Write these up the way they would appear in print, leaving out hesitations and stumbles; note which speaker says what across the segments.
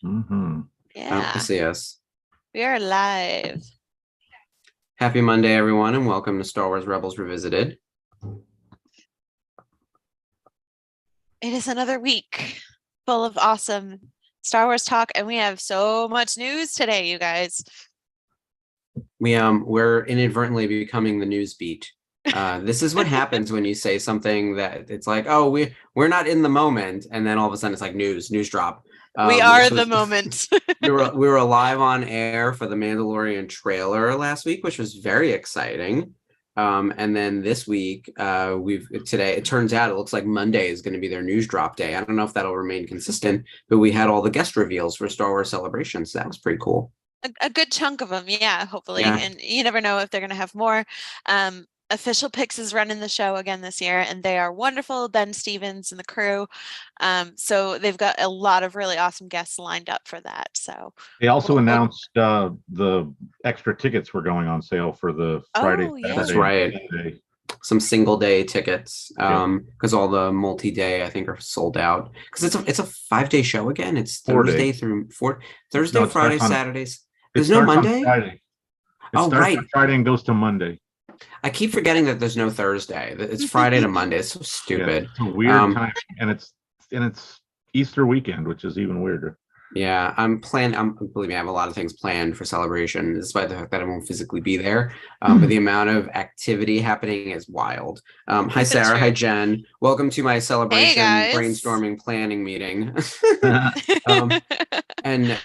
Speaker 1: Mm-hmm.
Speaker 2: I
Speaker 3: Yeah,
Speaker 2: see us.
Speaker 3: we are live.
Speaker 2: Happy Monday, everyone, and welcome to Star Wars Rebels Revisited.
Speaker 3: It is another week full of awesome Star Wars talk, and we have so much news today, you guys.
Speaker 2: We're inadvertently becoming the news beat. This is what happens when you say something that it's like, oh, we're not in the moment, and then all of a sudden it's like news drop.
Speaker 3: We are
Speaker 2: So
Speaker 3: the moment.
Speaker 2: we were live on air for the Mandalorian trailer last week, which was very exciting. And then this week, today it turns out it looks like Monday is going to be their news drop day. I don't know if that'll remain consistent, but we had all the guest reveals for Star Wars Celebrations. So that was pretty cool.
Speaker 3: A good chunk of them, yeah, hopefully.
Speaker 2: Yeah.
Speaker 3: And you never know if they're going to have more. Official Picks is running the show again this year, and they are wonderful. Ben Stevens and the crew. So they've got a lot of really awesome guests lined up for that. So
Speaker 1: They also announced the extra tickets were going on sale for the Friday,
Speaker 3: yeah.
Speaker 2: That's
Speaker 1: Saturday,
Speaker 2: right.
Speaker 1: and Sunday.
Speaker 2: Some single day tickets, because all the multi-day I think are sold out. Because it's a 5-day show again. It's Thursday through Thursday,
Speaker 1: No,
Speaker 2: Friday, Saturdays.
Speaker 1: It
Speaker 2: There's no
Speaker 1: starts on
Speaker 2: Monday.
Speaker 1: Friday. It
Speaker 2: Oh,
Speaker 1: starts
Speaker 2: right.
Speaker 1: on Friday and goes to Monday.
Speaker 2: I keep forgetting that there's no Thursday. It's Friday to Monday. It's so stupid.
Speaker 1: Yeah, it's a weird time, and it's Easter weekend, which is even weirder.
Speaker 2: Yeah, believe me, I have a lot of things planned for Celebration, despite the fact that I won't physically be there. But the amount of activity happening is wild. Hi, Sarah.
Speaker 3: True.
Speaker 2: Hi, Jen. Welcome to my Celebration brainstorming planning meeting. And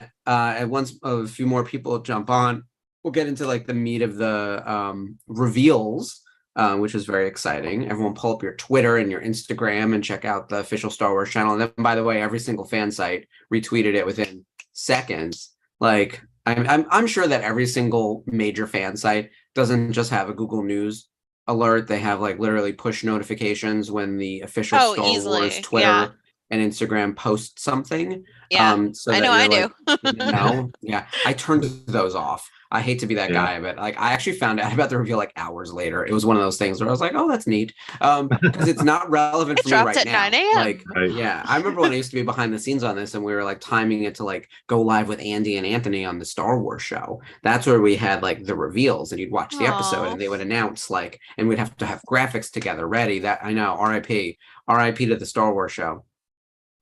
Speaker 2: once a few more people jump on, we'll get into like the meat of the reveals, which is very exciting. Everyone pull up your Twitter and your Instagram and check out the official Star Wars channel. And then, by the way, every single fan site retweeted it within seconds. Like I'm sure that every single major fan site doesn't just have a Google News alert. They have like literally push notifications when the official Star Wars Twitter and Instagram post something.
Speaker 3: Yeah,
Speaker 2: So
Speaker 3: I
Speaker 2: that
Speaker 3: know I
Speaker 2: you're
Speaker 3: do.
Speaker 2: like, yeah, I turned those off. I hate to be that guy, but like I actually found out about the reveal like hours later. It was one of those things where I was like, oh, that's neat. Because it's not relevant for me right
Speaker 3: at
Speaker 2: now.
Speaker 3: 9 a.m.
Speaker 2: Like, yeah, I remember when I used to be behind the scenes on this and we were like timing it to like go live with Andy and Anthony on the Star Wars show. That's where we had like the reveals and you'd watch the episode and they would announce like, and we'd have to have graphics together ready. That I know, RIP to the Star Wars show.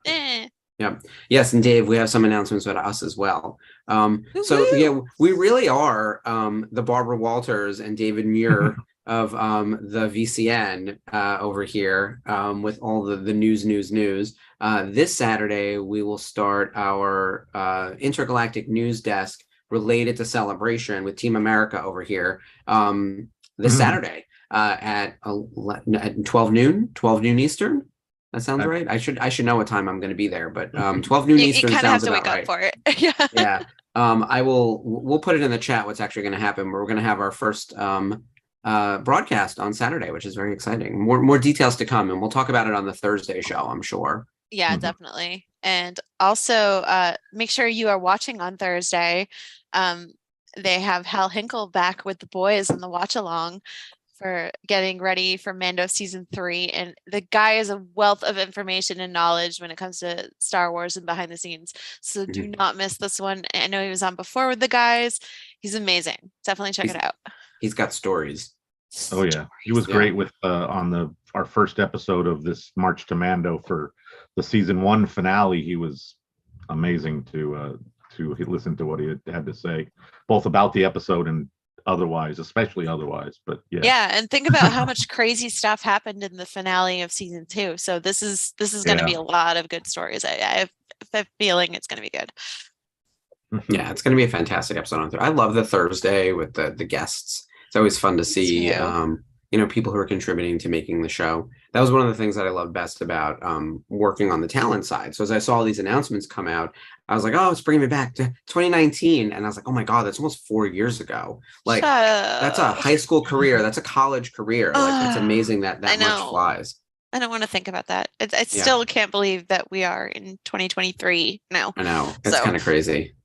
Speaker 2: Yeah. Yes, and Dave, we have some announcements about us as well. So yeah, we really are the Barbara Walters and David Muir of the VCN over here with all the news. This Saturday, we will start our intergalactic news desk related to Celebration with Team America over here this Saturday at 12 noon Eastern. That sounds right. I should know what time I'm going to be there, but 12 noon Eastern sounds about right.
Speaker 3: You kind of have to wake up for it.
Speaker 2: Yeah. We'll put it in the chat what's actually going to happen. We're going to have our first broadcast on Saturday, which is very exciting. More details to come, and we'll talk about it on the Thursday show, I'm sure.
Speaker 3: Yeah, definitely. And also make sure you are watching on Thursday. They have Hal Hinkle back with the boys in the watch along for getting ready for Mando season 3, and the guy is a wealth of information and knowledge when it comes to Star Wars and behind the scenes. So do not miss this one. I know he was on before with the guys. He's amazing. Definitely check it out.
Speaker 2: He's got stories.
Speaker 1: Oh yeah, he was great with on our first episode of this March to Mando for the season 1 finale. He was amazing to listen to what he had to say, both about the episode and especially otherwise. But
Speaker 3: yeah, and think about how much crazy stuff happened in the finale of season 2. So this is going to be a lot of good stories. I have a feeling it's going to be good.
Speaker 2: Yeah, it's going to be a fantastic episode on Thursday. I love the Thursday with the guests. It's always fun to see people who are contributing to making the show. That was one of the things that I loved best about working on the talent side. So as I saw these announcements come out, I was like, oh, it's bringing me back to 2019. And I was like, oh my God, that's almost 4 years ago. Like, that's a high school career. That's a college career. Like, it's amazing that much flies.
Speaker 3: I don't want to think about that. I still can't believe that we are in 2023 now.
Speaker 2: I know. It's kind of crazy.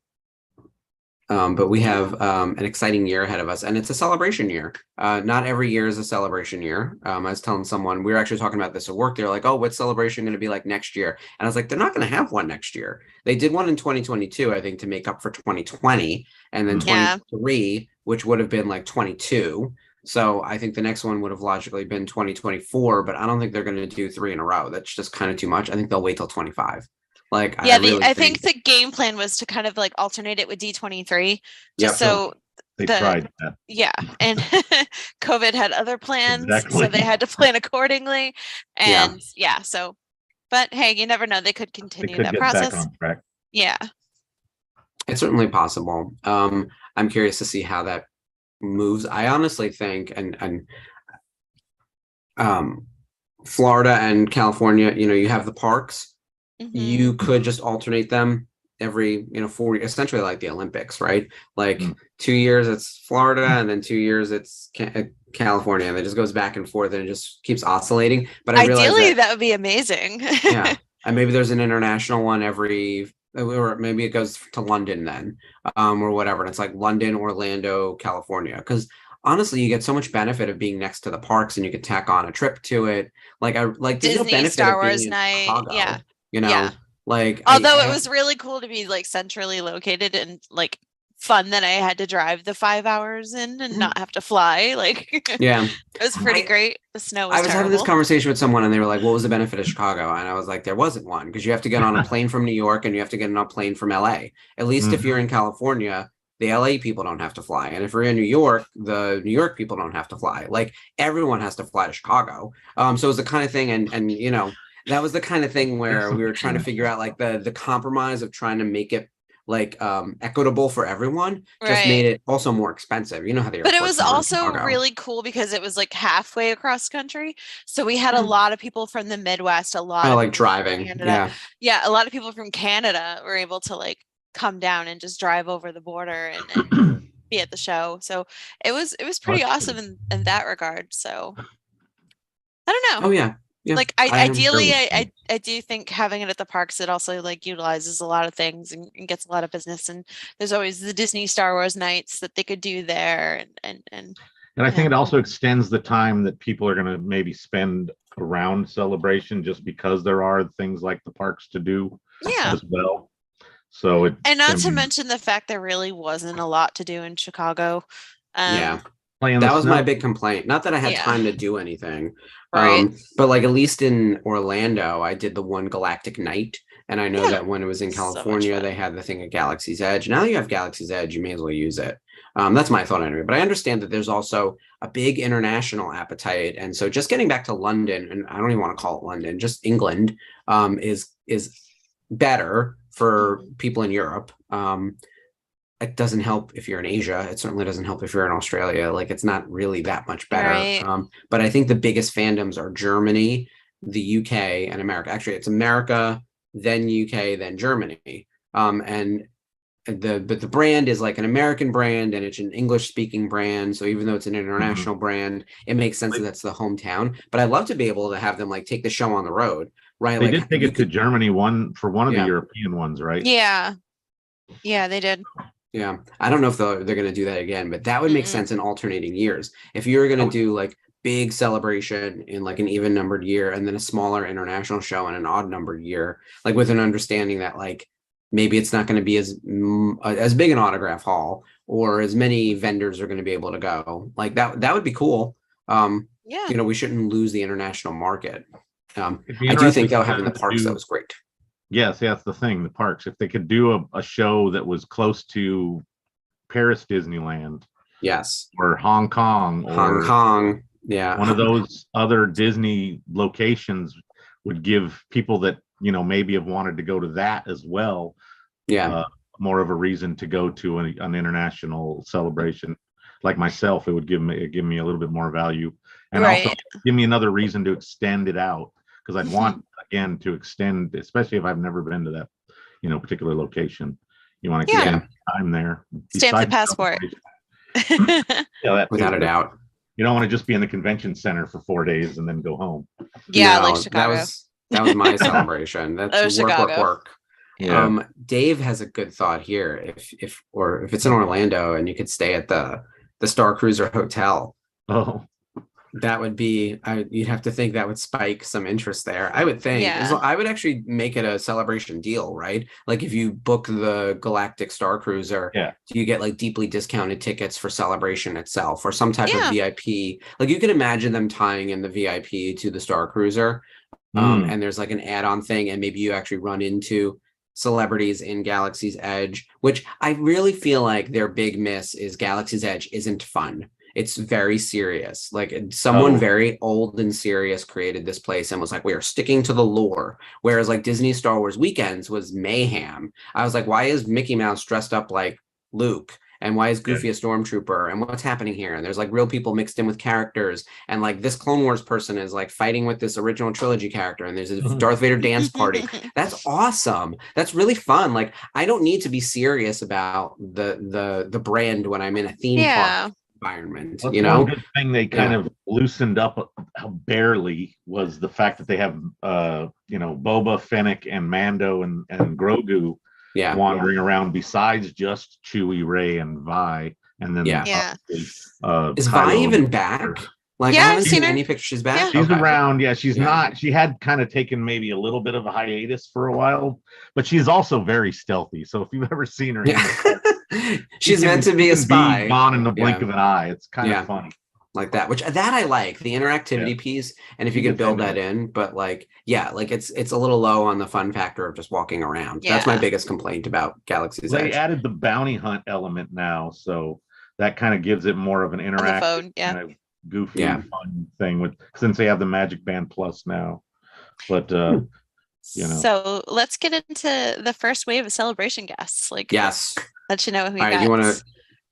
Speaker 2: But we have an exciting year ahead of us, and it's a celebration year. Not every year is a celebration year. I was telling someone, we were actually talking about this at work. They're like, oh, what's celebration going to be like next year? And I was like, they're not going to have one next year. They did one in 2022, I think, to make up for 2020, and then
Speaker 3: Yeah.
Speaker 2: 23, which would have been like 22. So I think the next one would have logically been 2024, but I don't think they're going to do 3 in a row. That's just kind of too much. I think they'll wait till 25. Like,
Speaker 3: Yeah,
Speaker 2: I really
Speaker 3: I think the game plan was to kind of like alternate it with D23,
Speaker 2: Yep.
Speaker 3: just so
Speaker 1: They tried that.
Speaker 3: yeah, and COVID had other plans, so
Speaker 1: Exactly.
Speaker 3: they had to plan accordingly. And yeah, so but hey, you never know. They could
Speaker 1: They
Speaker 3: continue
Speaker 1: could
Speaker 3: that
Speaker 1: get
Speaker 3: process.
Speaker 1: back on track.
Speaker 3: Yeah.
Speaker 2: It's certainly possible. I'm curious to see how that moves. I honestly think, and Florida and California, you have the parks.
Speaker 3: Mhm.
Speaker 2: You could just alternate them every, 40, essentially like the Olympics, right? Like 2 years it's Florida, and then 2 years it's California, and it just goes back and forth, and it just keeps oscillating. But I realize
Speaker 3: Ideally, that would be amazing.
Speaker 2: yeah, and maybe there's an international one every, or maybe it goes to London then, or whatever. And it's like London, Orlando, California, because honestly, you get so much benefit of being next to the parks, and you could tack on a trip to it. Like there's no
Speaker 3: Disney
Speaker 2: benefit
Speaker 3: Star
Speaker 2: of being
Speaker 3: Wars
Speaker 2: in
Speaker 3: night.
Speaker 2: Chicago,
Speaker 3: Yeah.
Speaker 2: Yeah. Like,
Speaker 3: although it was really cool to be like centrally located and like fun that I had to drive the 5 hours in and not have to fly. Like,
Speaker 2: yeah,
Speaker 3: it was pretty great. The snow was
Speaker 2: I was
Speaker 3: terrible.
Speaker 2: having this conversation with someone, and they were like, what was the benefit of Chicago? And I was like, there wasn't one, because you have to get on a plane from New York, and you have to get on a plane from LA. At least if you're in California, the LA people don't have to fly. And if you're in New York, the New York people don't have to fly. Like, everyone has to fly to Chicago. So it was the kind of thing, and that was the kind of thing where we were trying to figure out like the compromise of trying to make it like equitable for everyone, just made it also more expensive. You know how the
Speaker 3: but it
Speaker 2: airports
Speaker 3: was
Speaker 2: are in
Speaker 3: also
Speaker 2: Chicago.
Speaker 3: really cool because it was like halfway across country. So we had a lot of people from the Midwest, a lot of
Speaker 2: like
Speaker 3: people from
Speaker 2: driving.
Speaker 3: Canada. Yeah, a lot of people from Canada were able to like come down and just drive over the border and be at the show. So it was pretty awesome in that regard. So I don't know.
Speaker 2: Oh yeah. Yeah.
Speaker 3: Like ideally, I do think having it at the parks, it also like utilizes a lot of things and gets a lot of business. And there's always the Disney Star Wars nights that they could do there. And
Speaker 1: I think it also extends the time that people are going to maybe spend around Celebration, just because there are things like the parks to do as well. So
Speaker 3: and not to mention the fact there really wasn't a lot to do in Chicago.
Speaker 2: That was my big complaint. Not that I had time to do anything, but like at least in Orlando, I did the one Galactic Night, and I know that when it was in California, they had the thing at Galaxy's Edge. Now that you have Galaxy's Edge, you may as well use it. That's my thought anyway. But I understand that there's also a big international appetite, and so just getting back to London, and I don't even want to call it London, just England, is better for people in Europe. It doesn't help if you're in Asia. It certainly doesn't help if you're in Australia. Like, it's not really that much better. But I think the biggest fandoms are Germany, the UK, and America. Actually, it's America, then UK, then Germany. But the brand is like an American brand, and it's an English speaking brand. So even though it's an international brand, it makes sense that that's the hometown. But I'd love to be able to have them like take the show on the road, right?
Speaker 1: They did take it to Germany for one of the European ones, right?
Speaker 3: Yeah, they did.
Speaker 2: Yeah, I don't know if they're going to do that again, but that would make sense in alternating years. If you're going to do like big celebration in like an even numbered year, and then a smaller international show in an odd numbered year, like with an understanding that like maybe it's not going to be as big an autograph hall, or as many vendors are going to be able to go, like that would be cool. We shouldn't lose the international market. I do think though having the parks that was great.
Speaker 1: Yes, that's the thing. The parks, if they could do a show that was close to Paris Disneyland, or Hong Kong, one of those other Disney locations, would give people that maybe have wanted to go to that as well, more of a reason to go to an international celebration. Like myself, it would give me a little bit more value, and also give me another reason to extend it out, because I'd want again to extend, especially if I've never been to that particular location. You want to get time there,
Speaker 3: stamp the passport.
Speaker 2: Without a doubt.
Speaker 1: You don't want to just be in the convention center for 4 days and then go home.
Speaker 3: Like Chicago.
Speaker 2: That was my celebration. That's work.
Speaker 1: Yeah.
Speaker 2: Dave has a good thought here. If it's in Orlando and you could stay at the Star Cruiser Hotel,
Speaker 1: Oh,
Speaker 2: that would be, you'd have to think that would spike some interest there. I would think.
Speaker 3: Yeah.
Speaker 2: I would actually make it a celebration deal, right? Like if you book the Galactic Star Cruiser,
Speaker 1: yeah.
Speaker 2: you get like deeply discounted tickets for celebration itself or some type of
Speaker 3: Yeah.
Speaker 2: VIP. Like you can imagine them tying in the VIP to the Star Cruiser. And there's like an add-on thing, and maybe you actually run into celebrities in Galaxy's Edge, which I really feel like their big miss is Galaxy's Edge isn't fun. It's very serious. Like someone very old and serious created this place and was like, we are sticking to the lore. Whereas like Disney Star Wars Weekends was mayhem. I was like, why is Mickey Mouse dressed up like Luke? And why is Goofy a stormtrooper? And what's happening here? And there's like real people mixed in with characters. And like this Clone Wars person is like fighting with this original trilogy character. And there's a Darth Vader dance party. That's awesome. That's really fun. Like I don't need to be serious about the brand when I'm in a theme park environment.
Speaker 1: Well,
Speaker 2: you know,
Speaker 1: one good thing they kind of loosened up barely was the fact that they have Boba, Fennec, and Mando and Grogu wandering around besides just Chewie, Rey, and Vi. And then
Speaker 2: is Vi even back? Like I haven't seen any pictures. She's back.
Speaker 1: She's around. Yeah, she's not. She had kind of taken maybe a little bit of a hiatus for a while, but she's also very stealthy. So if you've ever seen her,
Speaker 2: she's meant to be a spy.
Speaker 1: Gone in the blink of an eye. It's kind of funny.
Speaker 2: Like that, which I like the interactivity piece, and if you could build that in, but like it's a little low on the fun factor of just walking around. That's my biggest complaint about Galaxy's Edge.
Speaker 1: They added the bounty hunt element now, so that kind of gives it more of an interactive, kind of goofy, fun thing since they have the Magic Band Plus now. But
Speaker 3: so let's get into the first wave of celebration guests. Like let you know who we got.
Speaker 2: You want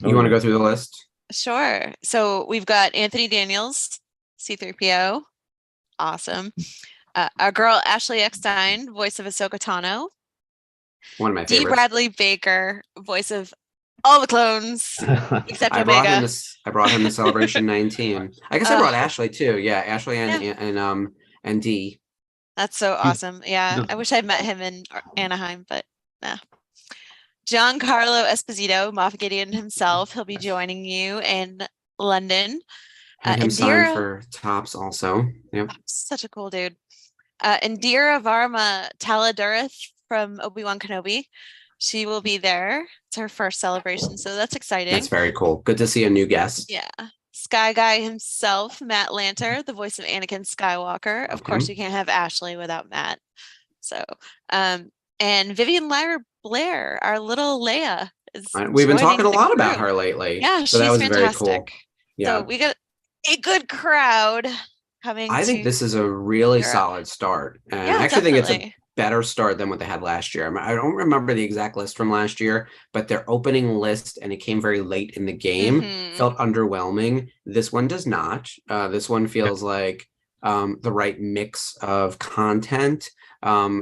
Speaker 2: to go through the list?
Speaker 3: Sure. So we've got Anthony Daniels, C-3PO. Awesome. Our girl, Ashlee Eckstein, voice of Ahsoka Tano.
Speaker 2: One of my
Speaker 3: D.
Speaker 2: favorites.
Speaker 3: Bradley Baker, voice of all the clones, except Omega.
Speaker 2: I brought him to Celebration 19. I guess I brought Ashlee too. Yeah, Ashlee and D.
Speaker 3: That's so awesome. Yeah, I wish I'd met him in Anaheim, but nah. Giancarlo Esposito, Moff Gideon himself. He'll be joining you in London.
Speaker 2: And him signed for Tops also. Yep.
Speaker 3: Such a cool dude. Indira Varma Taladurith from Obi-Wan Kenobi. She will be there. It's her first celebration, so that's exciting.
Speaker 2: That's very cool. Good to see a new guest.
Speaker 3: Yeah. Sky Guy himself, Matt Lanter, the voice of Anakin Skywalker. Of course, you can't have Ashlee without Matt. So, and Vivian Lyra Blair, our little Leia.
Speaker 2: We've been talking a lot about her lately.
Speaker 3: Yeah,
Speaker 2: so that was fantastic. Very cool. Yeah.
Speaker 3: So we got a good crowd coming.
Speaker 2: I think this is a really solid start. And I actually think it's a better start than what they had last year. I don't remember the exact list from last year, but their opening list, and it came very late in the game, felt underwhelming. This one does not. This one feels like the right mix of content.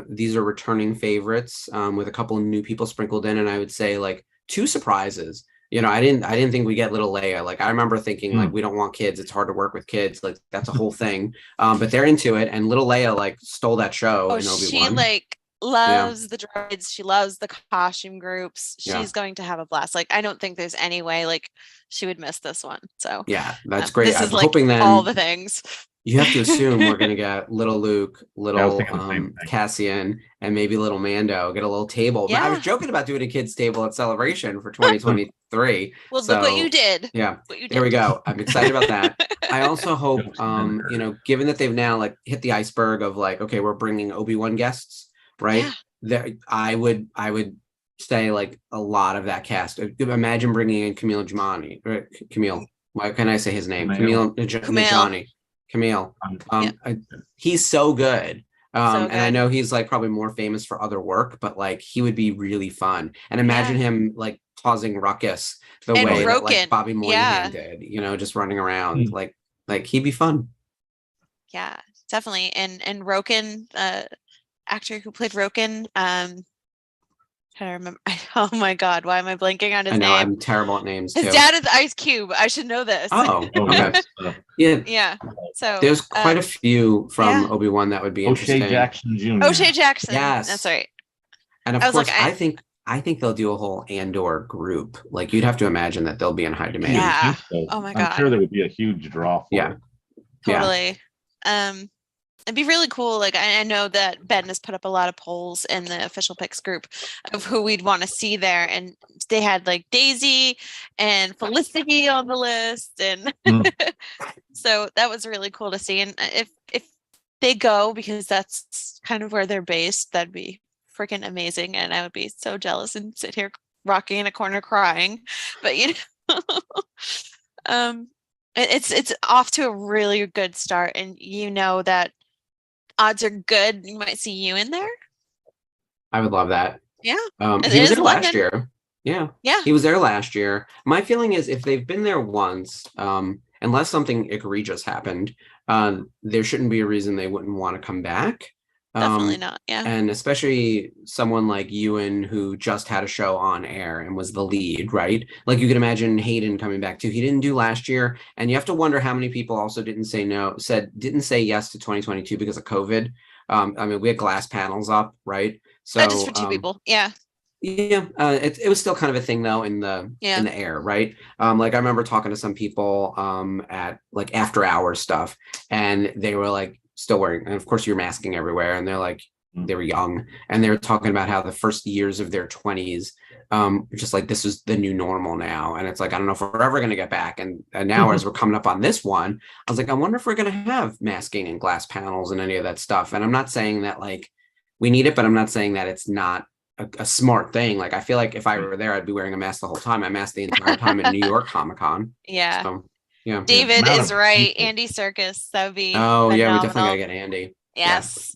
Speaker 2: These are returning favorites with a couple of new people sprinkled in, and I would say like 2 surprises. You know, I didn't think we get little Leia. Like I remember thinking like we don't want kids. It's hard to work with kids. Like that's a whole thing. But they're into it, and little Leia like stole that show in Obi-Wan.
Speaker 3: She like loves the droids. She loves the costume groups. She's going to have a blast. Like I don't think there's any way like she would miss this one. So
Speaker 2: yeah, that's great.
Speaker 3: This is like hoping then all the things.
Speaker 2: You have to assume we're going to get little Luke, little Cassian, and maybe little Mando get a little table. But I was joking about doing a kids table at Celebration for 2023.
Speaker 3: Well, look what you did.
Speaker 2: Yeah, there we go. I'm excited about that. I also hope, given that they've now like hit the iceberg of like, okay, we're bringing Obi-Wan guests, right? Yeah. I would say like a lot of that cast. Imagine bringing in Camille Jamani. Camille. Why can't I say his name? Camille Najani. Camille. He's so good. And I know he's like probably more famous for other work, but like he would be really fun. And imagine him like causing ruckus the way that like Bobby Moynihan did, just running around. Like he'd be fun.
Speaker 3: Yeah, definitely. And Roken, actor who played Roken, I don't remember. Oh my God, why am I blanking on his name?
Speaker 2: I'm terrible at names.
Speaker 3: His dad is Ice Cube. I should know this.
Speaker 2: Oh, okay.
Speaker 3: Yeah. So
Speaker 2: there's quite a few from Obi-Wan that would be interesting.
Speaker 1: O'Shea Jackson Jr.
Speaker 3: O'Shea Jackson.
Speaker 2: Yes,
Speaker 3: that's right.
Speaker 2: And of
Speaker 3: I was
Speaker 2: course,
Speaker 3: like,
Speaker 2: I think they'll do a whole Andor group. Like you'd have to imagine that they'll be in high
Speaker 1: I
Speaker 2: demand.
Speaker 1: would
Speaker 3: yeah.
Speaker 1: think so.
Speaker 3: Oh my
Speaker 1: I'm sure
Speaker 3: God.
Speaker 1: there would be a huge draw for
Speaker 2: Yeah.
Speaker 1: it.
Speaker 2: Yeah.
Speaker 3: Totally. It'd be really cool. Like I know that Ben has put up a lot of polls in the official picks group of who we'd want to see there, and they had like Daisy and Felicity on the list, and
Speaker 1: Mm.
Speaker 3: so that was really cool to see. And if they go, because that's kind of where they're based, that'd be freaking amazing, and I would be so jealous and sit here rocking in a corner crying. But you know, um, it's off to a really good start, and you know that odds are good you might see you in there.
Speaker 2: I would love that.
Speaker 3: Yeah. It
Speaker 2: He was
Speaker 3: is
Speaker 2: there last
Speaker 3: London.
Speaker 2: year. Yeah.
Speaker 3: Yeah.
Speaker 2: He was there last year. My feeling is if they've been there once, unless something egregious happened, there shouldn't be a reason they wouldn't want to come back.
Speaker 3: Definitely not. Yeah.
Speaker 2: And especially someone like Ewan who just had a show on air and was the lead, right? Like you can imagine Hayden coming back too. He didn't do last year, and you have to wonder how many people also didn't say yes to 2022 because of COVID. I mean, we had glass panels up, right? So
Speaker 3: Just for two people. Yeah.
Speaker 2: yeah, it was still kind of a thing though in the air, right? Like I remember talking to some people at like after hours stuff, and they were like still wearing, and of course you're masking everywhere, and they're like they were young, and they were talking about how the first years of their 20s, just like this is the new normal now, and it's like I don't know if we're ever going to get back, and now as we're coming up on this one, I was like I wonder if we're going to have masking and glass panels and any of that stuff, and I'm not saying that like we need it, but I'm not saying that it's not a smart thing. Like I feel like if I were there, I'd be wearing a mask the whole time. I masked the entire time at New York Comic-Con.
Speaker 3: Yeah.
Speaker 2: So yeah.
Speaker 3: David
Speaker 1: amount
Speaker 3: is
Speaker 1: of
Speaker 3: right.
Speaker 1: people.
Speaker 3: Andy Serkis. That would be
Speaker 2: Oh yeah, we definitely
Speaker 3: phenomenal.
Speaker 2: gotta get Andy.
Speaker 3: Yes.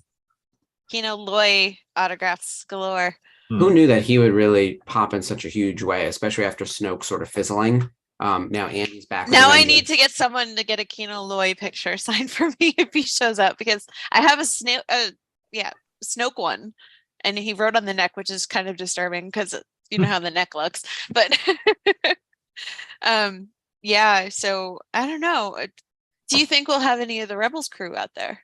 Speaker 3: Kino Loy autographs galore.
Speaker 2: Who knew that he would really pop in such a huge way, especially after Snoke sort of fizzling. Now Andy's back.
Speaker 3: Now I need to get someone to get a Kino Loy picture signed for me if he shows up, because I have a Snoke one, and he wrote on the neck, which is kind of disturbing because you know how the neck looks. But yeah, so I don't know. Do you think we'll have any of the Rebels crew out there?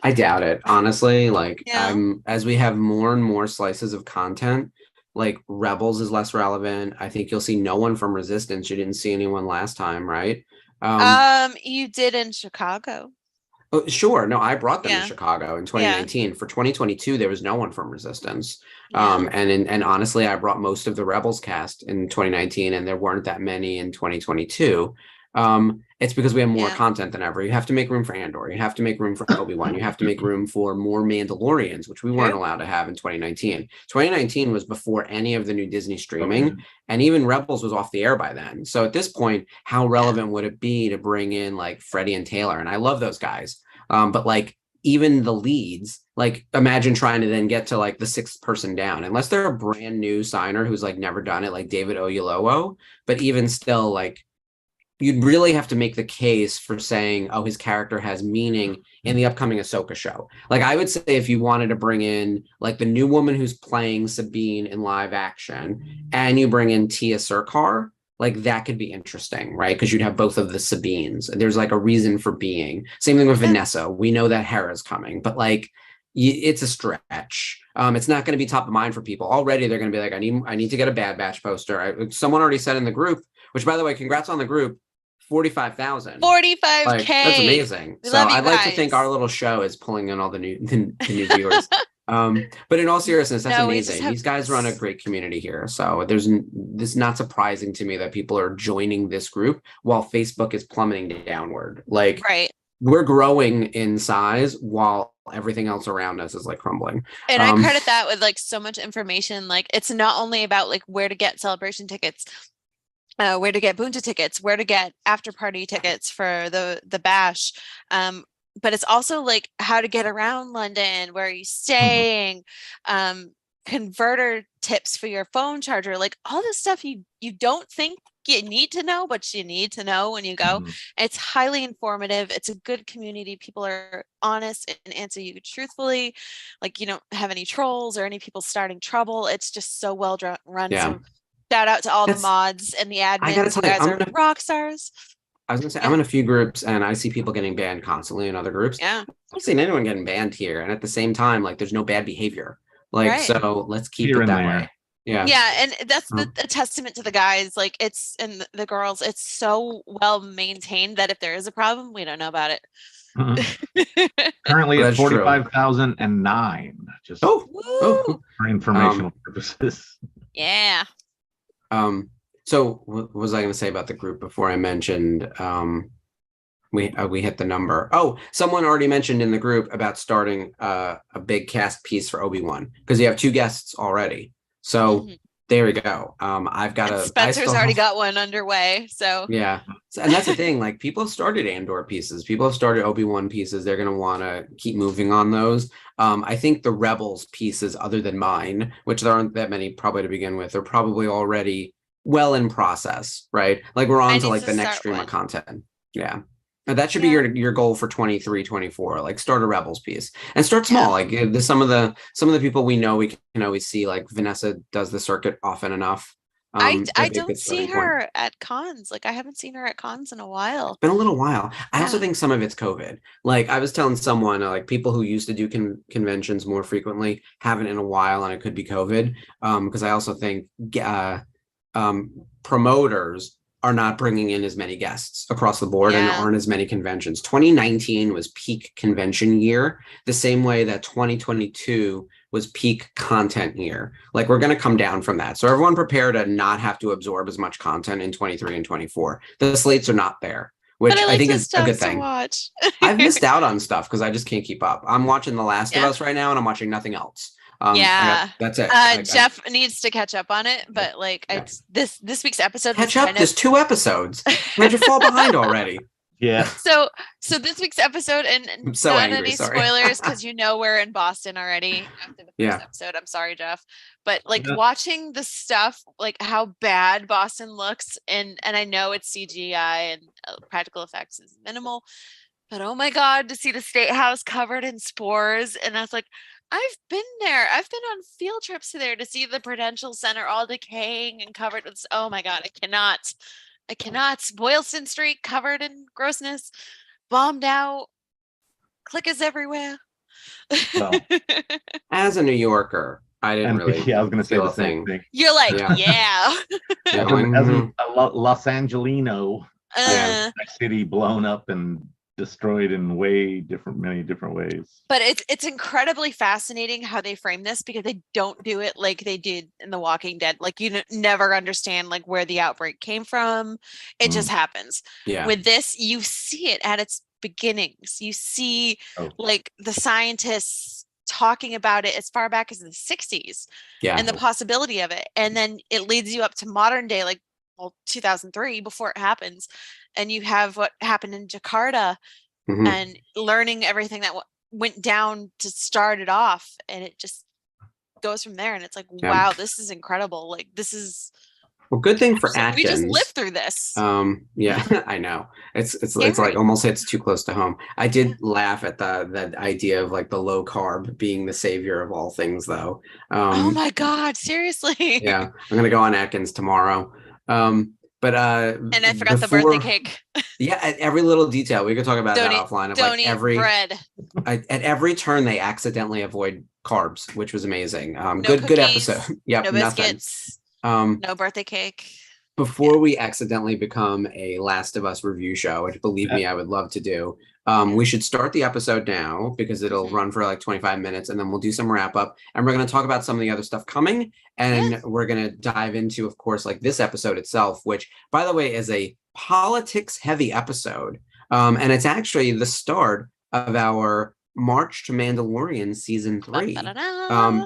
Speaker 2: I doubt it, honestly. Like
Speaker 3: Yeah.
Speaker 2: as we have more and more slices of content, like Rebels is less relevant. I think you'll see no one from Resistance. You didn't see anyone last time, right?
Speaker 3: You did in Chicago.
Speaker 2: Oh, sure. No, I brought them
Speaker 3: Yeah.
Speaker 2: to Chicago in 2019. For 2022, there was no one from Resistance.
Speaker 3: Yeah.
Speaker 2: And honestly, I brought most of the Rebels cast in 2019, and there weren't that many in 2022. It's because we have more content than ever. You have to make room for Andor. You have to make room for Obi-Wan. You have to make room for more Mandalorians, which we weren't allowed to have in 2019. 2019 was before any of the new Disney streaming, and even Rebels was off the air by then. So at this point, how relevant would it be to bring in like Freddie and Taylor? And I love those guys. But like even the leads, like imagine trying to then get to like the sixth person down, unless they're a brand new signer who's like never done it, like David Oyelowo. But even still, like you'd really have to make the case for saying, oh, his character has meaning in the upcoming Ahsoka show. Like I would say if you wanted to bring in like the new woman who's playing Sabine in live action, and you bring in Tia Sircar, like that could be interesting, right? Because you'd have both of the Sabines. There's like a reason for being. Same thing with Vanessa. We know that Hera's coming, but like it's a stretch. It's not going to be top of mind for people. Already they're going to be like, I need to get a Bad Batch poster. Someone already said in the group, which by the way, congrats on the group. 45,000.
Speaker 3: 45K.
Speaker 2: Like, that's amazing.
Speaker 3: We
Speaker 2: so
Speaker 3: love you
Speaker 2: I'd like to
Speaker 3: guys.
Speaker 2: think our little show is pulling in all the new viewers. But in all seriousness, that's amazing. These guys run a great community here. So this not surprising to me that people are joining this group while Facebook is plummeting downward. Like we're growing in size while everything else around us is like crumbling.
Speaker 3: And I credit that with like so much information. Like it's not only about like where to get celebration tickets, where to get Bunta tickets, where to get after party tickets for the bash. But it's also like how to get around London, where are you staying, converter tips for your phone charger, like all this stuff you don't think you need to know, but you need to know when you go. It's highly informative. It's a good community. People are honest and answer you truthfully. Like you don't have any trolls or any people starting trouble. It's just so well run. So shout out to all the mods and the admins. You guys are rock stars.
Speaker 2: I was gonna say I'm in a few groups and I see people getting banned constantly in other groups.
Speaker 3: Yeah.
Speaker 2: I've seen anyone getting banned here, and at the same time, like there's no bad behavior. Like,
Speaker 3: Right.
Speaker 2: so let's keep
Speaker 1: Here
Speaker 2: it
Speaker 1: and
Speaker 2: that
Speaker 1: there.
Speaker 2: way. Yeah.
Speaker 3: Yeah, and that's
Speaker 2: Um,
Speaker 3: a testament to the guys, like it's and the girls, it's so well maintained that if there is a problem, we don't know about it.
Speaker 1: Currently at
Speaker 2: That's true.
Speaker 1: 45,009, just
Speaker 2: Oh,
Speaker 3: Woo!
Speaker 1: for informational purposes.
Speaker 3: Yeah.
Speaker 2: So what was I going to say about the group before I mentioned we hit the number? Oh, someone already mentioned in the group about starting a big cast piece for Obi-Wan because you have 2 guests already. So there we go. I've got
Speaker 3: And
Speaker 2: a
Speaker 3: Spencer's already got one underway, so
Speaker 2: yeah. So, and that's the thing, like people have started Andor pieces, people have started Obi-Wan pieces, they're going to want to keep moving on those. I think the Rebels pieces, other than mine, which there aren't that many probably to begin with, are probably already well in process, right? Like we're on
Speaker 3: I
Speaker 2: to
Speaker 3: need
Speaker 2: like
Speaker 3: to
Speaker 2: the next
Speaker 3: start
Speaker 2: stream
Speaker 3: one.
Speaker 2: of content. Yeah. And that should be your goal for 23, 24. Like start a Rebels piece and start small. Like some of the people we know we can always see, like Vanessa does the circuit often enough.
Speaker 3: I
Speaker 2: That'd be a
Speaker 3: don't
Speaker 2: good
Speaker 3: see
Speaker 2: starting point.
Speaker 3: her at cons. Like I haven't seen her at cons in a while.
Speaker 2: Been a little while. I also
Speaker 3: Yeah.
Speaker 2: think some of it's COVID. Like I was telling someone, like people who used to do conventions more frequently haven't in a while, and it could be COVID. Because I also think promoters are not bringing in as many guests across the board, and there
Speaker 3: Yeah.
Speaker 2: aren't as many conventions. 2019 was peak convention year, the same way that 2022 was peak content year. Like we're going to come down from that. So everyone prepare to not have to absorb as much content in 23 and 24. The slates are not there, which
Speaker 3: But I
Speaker 2: I
Speaker 3: like
Speaker 2: think
Speaker 3: the
Speaker 2: is a
Speaker 3: stuff
Speaker 2: good
Speaker 3: to
Speaker 2: thing.
Speaker 3: watch.
Speaker 2: I've missed out on stuff because I just can't keep up. I'm watching The Last of
Speaker 3: Yeah.
Speaker 2: Us right now, and I'm watching nothing else.
Speaker 3: Yeah.
Speaker 2: That's it.
Speaker 3: Jeff needs to catch up on it, but like this week's episode was
Speaker 2: Catch up.
Speaker 3: kind
Speaker 2: There's
Speaker 3: of
Speaker 2: 2 episodes. Why'd you fall behind already?
Speaker 1: Yeah.
Speaker 3: so this week's episode, and
Speaker 2: I'm so
Speaker 3: not
Speaker 2: angry,
Speaker 3: any
Speaker 2: sorry.
Speaker 3: spoilers because we're in Boston already after the first episode. I'm sorry, Jeff, but like watching the stuff, like how bad Boston looks, and I know it's CGI and practical effects is minimal, but oh my God, to see the State House covered in spores, and I was like, I've been there. I've been on field trips to there to see the Prudential Center all decaying and covered with. Oh my God, I cannot. Boylston Street covered in grossness, bombed out, clickers everywhere.
Speaker 1: Well,
Speaker 2: as a New Yorker, I didn't really.
Speaker 1: Yeah, I was going to say
Speaker 2: feel
Speaker 1: the
Speaker 2: a
Speaker 1: same thing.
Speaker 3: You're like,
Speaker 2: Yeah.
Speaker 1: As a Los Angelino, that city blown up and destroyed in many different ways.
Speaker 3: But it's incredibly fascinating how they frame this, because they don't do it like they did in The Walking Dead. Like you never understand like where the outbreak came from. It just happens.
Speaker 2: Yeah.
Speaker 3: With this, you see it at its beginnings. You see like the scientists talking about it as far back as the 60s and the possibility of it. And then it leads you up to modern day, like 2003 before it happens. And you have what happened in Jakarta and learning everything that went down to start it off. And it just goes from there. And it's like, wow, this is incredible. Like this is
Speaker 2: good thing for Atkins.
Speaker 3: We just lived through this.
Speaker 2: Yeah, I know. It's like almost hits too close to home. I did laugh at that idea of like the low carb being the savior of all things, though.
Speaker 3: Oh my God, seriously.
Speaker 2: Yeah, I'm gonna go on Atkins tomorrow. But
Speaker 3: and I forgot the birthday cake.
Speaker 2: Yeah, at every little detail. We could talk about that offline. Of like every
Speaker 3: bread.
Speaker 2: At every turn, they accidentally avoid carbs, which was amazing.
Speaker 3: No
Speaker 2: good episode. Yep,
Speaker 3: no biscuits. No birthday cake.
Speaker 2: Before we accidentally become a Last of Us review show, which believe me, I would love to do. We should start the episode now because it'll run for like 25 minutes, and then we'll do some wrap up, and we're going to talk about some of the other stuff coming, and we're going to dive into, of course, like this episode itself, which, by the way, is a politics heavy episode, and it's actually the start of our March to Mandalorian season 3.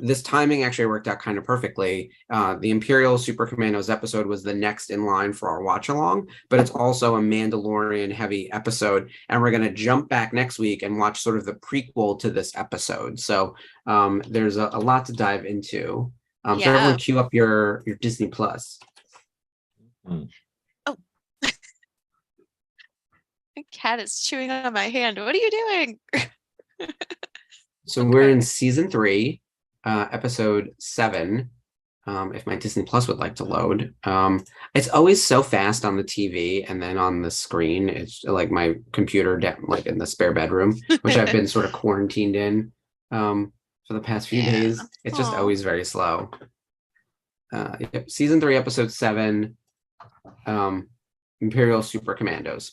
Speaker 2: This timing actually worked out kind of perfectly. The Imperial Super Commandos episode was the next in line for our watch along, but it's also a Mandalorian heavy episode, and we're going to jump back next week and watch sort of the prequel to this episode. So there's a lot to dive into. So everyone cue up your Disney Plus.
Speaker 3: Oh. My cat is chewing on my hand. What are you doing?
Speaker 2: So we're in season 3, episode 7. If my Disney Plus would like to load. It's always so fast on the TV, and then on the screen, it's like my computer like in the spare bedroom, which I've been sort of quarantined in for for the past few days. It's just always very slow. Season 3, episode 7, Imperial Super Commandos.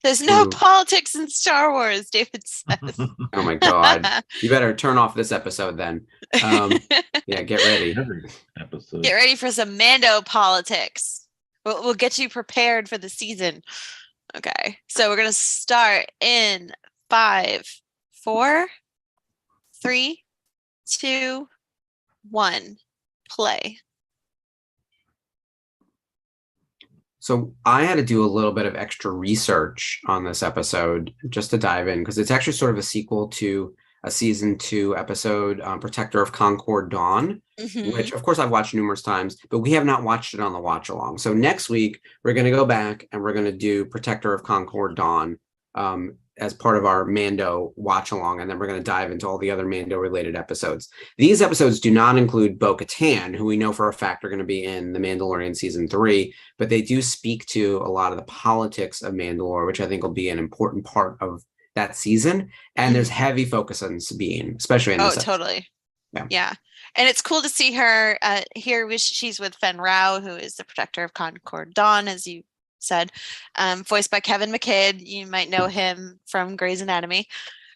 Speaker 3: There's no politics in Star Wars, David says.
Speaker 2: Oh my God. You better turn off this episode then. Yeah, get ready.
Speaker 3: Get ready for some Mando politics. We'll get you prepared for the season. Okay, so we're going to start in 5, 4, 3, 2, 1. Play.
Speaker 2: So I had to do a little bit of extra research on this episode just to dive in, because it's actually sort of a sequel to a season 2 episode, Protector of Concord Dawn, which of course I've watched numerous times, but we have not watched it on the watch along. So next week we're going to go back and we're going to do Protector of Concord Dawn as part of our Mando watch along, and then we're going to dive into all the other Mando related episodes. These episodes do not include Bo-Katan, who we know for a fact are going to be in The Mandalorian season 3, but they do speak to a lot of the politics of Mandalore, which I think will be an important part of that season. And there's heavy focus on Sabine, especially in this episode.
Speaker 3: Totally. Yeah. And it's cool to see her here. She's with Fen Rao, who is the Protector of Concord Dawn, as you said, voiced by Kevin McKidd. You might know him from Grey's Anatomy,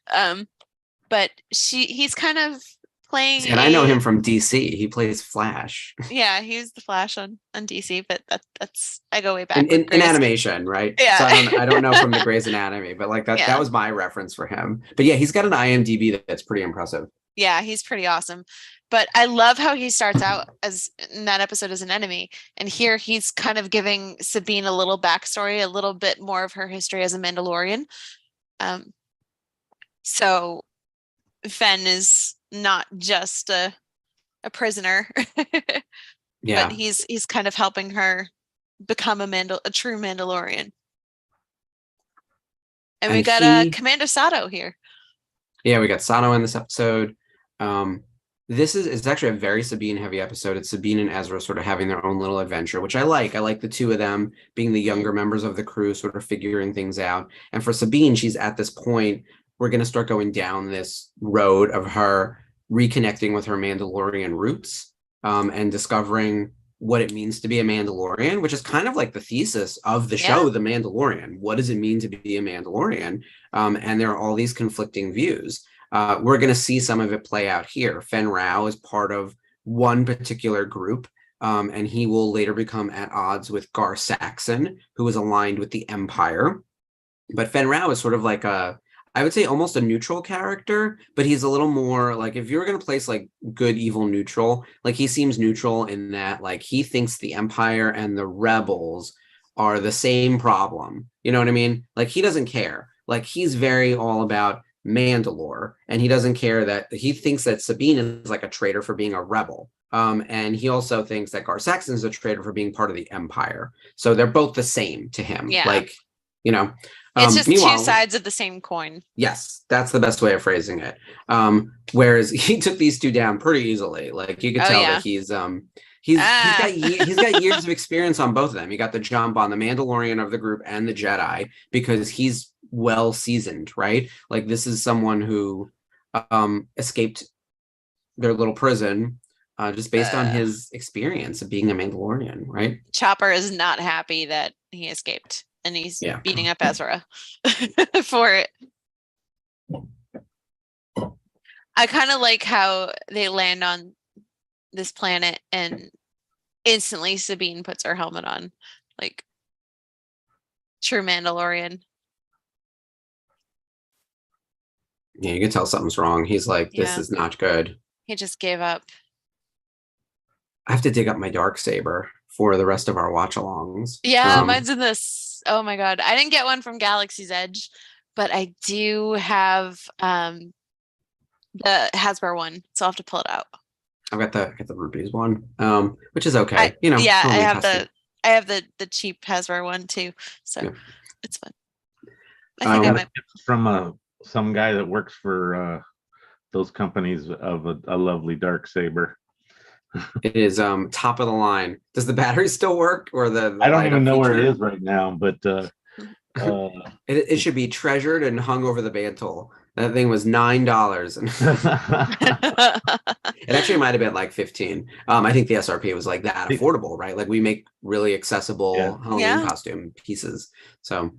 Speaker 3: but he's kind of playing.
Speaker 2: And I know him from DC. He plays Flash.
Speaker 3: Yeah, he's the Flash on DC, but that's I go way back
Speaker 2: in animation, right?
Speaker 3: Yeah,
Speaker 2: so I don't know from the Grey's Anatomy, but like that was my reference for him. But yeah, he's got an IMDb that's pretty impressive.
Speaker 3: Yeah, he's pretty awesome. But I love how he starts out as in that episode as an enemy. And here he's kind of giving Sabine a little backstory, a little bit more of her history as a Mandalorian. So Fen is not just a prisoner, but he's kind of helping her become a true Mandalorian. And we got Commander Sato here.
Speaker 2: Yeah, we got Sato in this episode. This is actually a very Sabine heavy episode. It's Sabine and Ezra sort of having their own little adventure, which I like. I like the two of them being the younger members of the crew, sort of figuring things out. And for Sabine, she's at this point, we're going to start going down this road of her reconnecting with her Mandalorian roots, and discovering what it means to be a Mandalorian, which is kind of like the thesis of the show, The Mandalorian. What does it mean to be a Mandalorian? And there are all these conflicting views. We're going to see some of it play out here. Fen Rao is part of one particular group, and he will later become at odds with Gar Saxon, who is aligned with the Empire. But Fen Rao is sort of like I would say almost a neutral character, but he's a little more like, if you're going to place like good, evil, neutral, like he seems neutral in that like he thinks the Empire and the rebels are the same problem. You know what I mean? Like he doesn't care. Like he's very all about Mandalore, and he doesn't care that he thinks that Sabine is like a traitor for being a rebel. And he also thinks that Gar Saxon is a traitor for being part of the Empire. So they're both the same to him.
Speaker 3: Yeah.
Speaker 2: Like, you know,
Speaker 3: it's just two sides of the same coin.
Speaker 2: Yes, that's the best way of phrasing it. Whereas he took these two down pretty easily. Like you could tell that he's got years of experience on both of them. He got the jump on the Mandalorian of the group and the Jedi because he's well seasoned, right? Like this is someone who escaped their little prison just based on his experience of being a Mandalorian, right?
Speaker 3: Chopper is not happy that he escaped, and he's beating up Ezra for it. I kind of like how they land on this planet and instantly Sabine puts her helmet on, like true Mandalorian.
Speaker 2: Yeah, you can tell something's wrong. He's like, this is not good.
Speaker 3: He just gave up.
Speaker 2: I have to dig up my Darksaber for the rest of our watch-alongs.
Speaker 3: Yeah, mine's in this. Oh my god. I didn't get one from Galaxy's Edge, but I do have the Hasbro one, so I'll have to pull it out.
Speaker 2: I've got the rupees one, which is okay. I
Speaker 3: have the cheap Hasbro one too, so it's fun.
Speaker 1: I think I might from some guy that works for those companies of a lovely Darksaber.
Speaker 2: It is top of the line. Does the battery still work, or the
Speaker 1: I don't even know where it is right now, but
Speaker 2: it should be treasured and hung over the mantle. That thing was $9. It actually might have been like 15. I think the SRP was like that affordable, right? Like we make really accessible Halloween costume pieces. So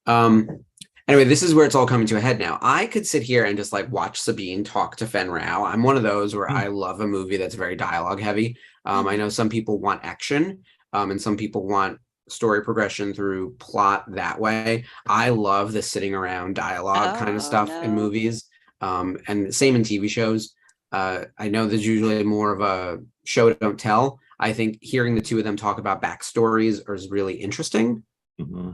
Speaker 2: anyway, this is where it's all coming to a head now. I could sit here and just like watch Sabine talk to Fen Rao. I'm one of those where I love a movie that's very dialogue heavy. I know some people want action, and some people want story progression through plot that way. I love the sitting around dialogue kind of stuff in movies, and same in TV shows. I know there's usually more of a show don't tell. I think hearing the two of them talk about backstories is really interesting.
Speaker 1: Mm-hmm.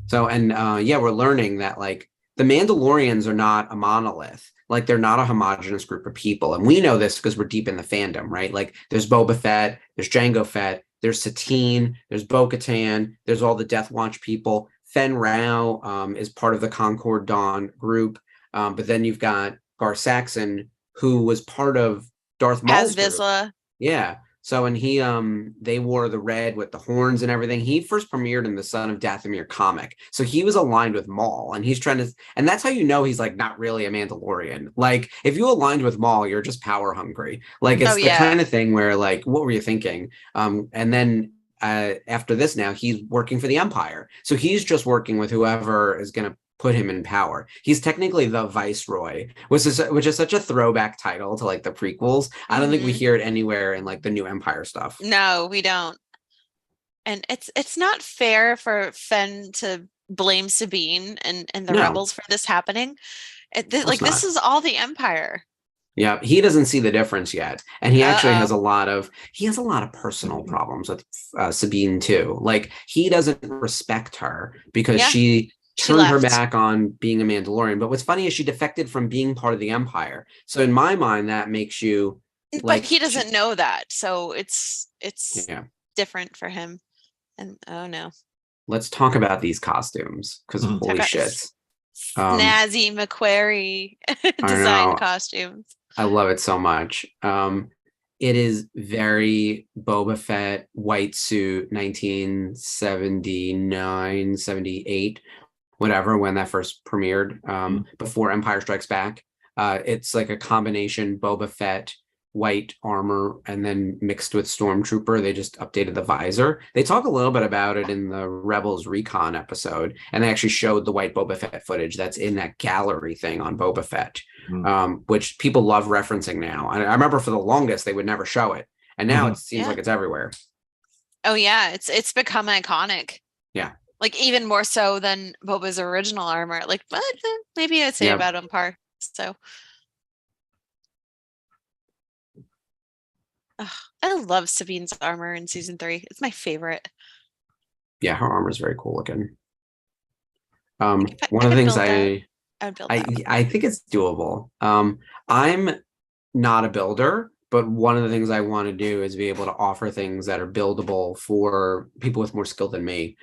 Speaker 2: So, and we're learning that like the Mandalorians are not a monolith. Like they're not a homogenous group of people. And we know this because we're deep in the fandom, right? Like there's Boba Fett, there's Jango Fett, there's Satine, there's Bo-Katan, there's all the Death Watch people. Fen Rao is part of the Concord Dawn group. But then you've got Gar Saxon, who was part of Darth Maul's group.
Speaker 3: Vizsla.
Speaker 2: Yeah. So, and he, they wore the red with the horns and everything. He first premiered in the Son of Dathomir comic. So he was aligned with Maul, and he's trying to, and that's how you know he's like not really a Mandalorian. Like if you aligned with Maul, you're just power hungry. Like it's the kind of thing where like, what were you thinking? And then after this now, he's working for the Empire. So he's just working with whoever is going to put him in power. He's technically the Viceroy, which is such a throwback title to like the prequels. I don't think we hear it anywhere in like the new Empire stuff.
Speaker 3: No, we don't. And it's not fair for Fen to blame Sabine and the rebels for this happening. This is all the Empire.
Speaker 2: Yeah, he doesn't see the difference yet, and he actually has a lot of personal problems with Sabine too. Like he doesn't respect her because she turned her back on being a Mandalorian. But what's funny is she defected from being part of the Empire. So in my mind, that makes you
Speaker 3: like, but he doesn't know that. So it's different for him. And oh no.
Speaker 2: Let's talk about these costumes because holy shit.
Speaker 3: Snazzy McQuarrie design costumes.
Speaker 2: I love it so much. It is very Boba Fett white suit 1979, 78. Whatever, when that first premiered, before Empire Strikes Back. It's like a combination Boba Fett, white armor, and then mixed with Stormtrooper. They just updated the visor. They talk a little bit about it in the Rebels Recon episode, and they actually showed the white Boba Fett footage that's in that gallery thing on Boba Fett, which people love referencing now. I remember for the longest, they would never show it. And now it seems like it's everywhere.
Speaker 3: Oh yeah, it's become iconic.
Speaker 2: Yeah.
Speaker 3: Like even more so than Boba's original armor. Like, but maybe I'd say about Empire. So, I love Sabine's armor in season 3. It's my favorite.
Speaker 2: Yeah, her armor is very cool looking. One of the things I think it's doable. I'm not a builder, but one of the things I want to do is be able to offer things that are buildable for people with more skill than me.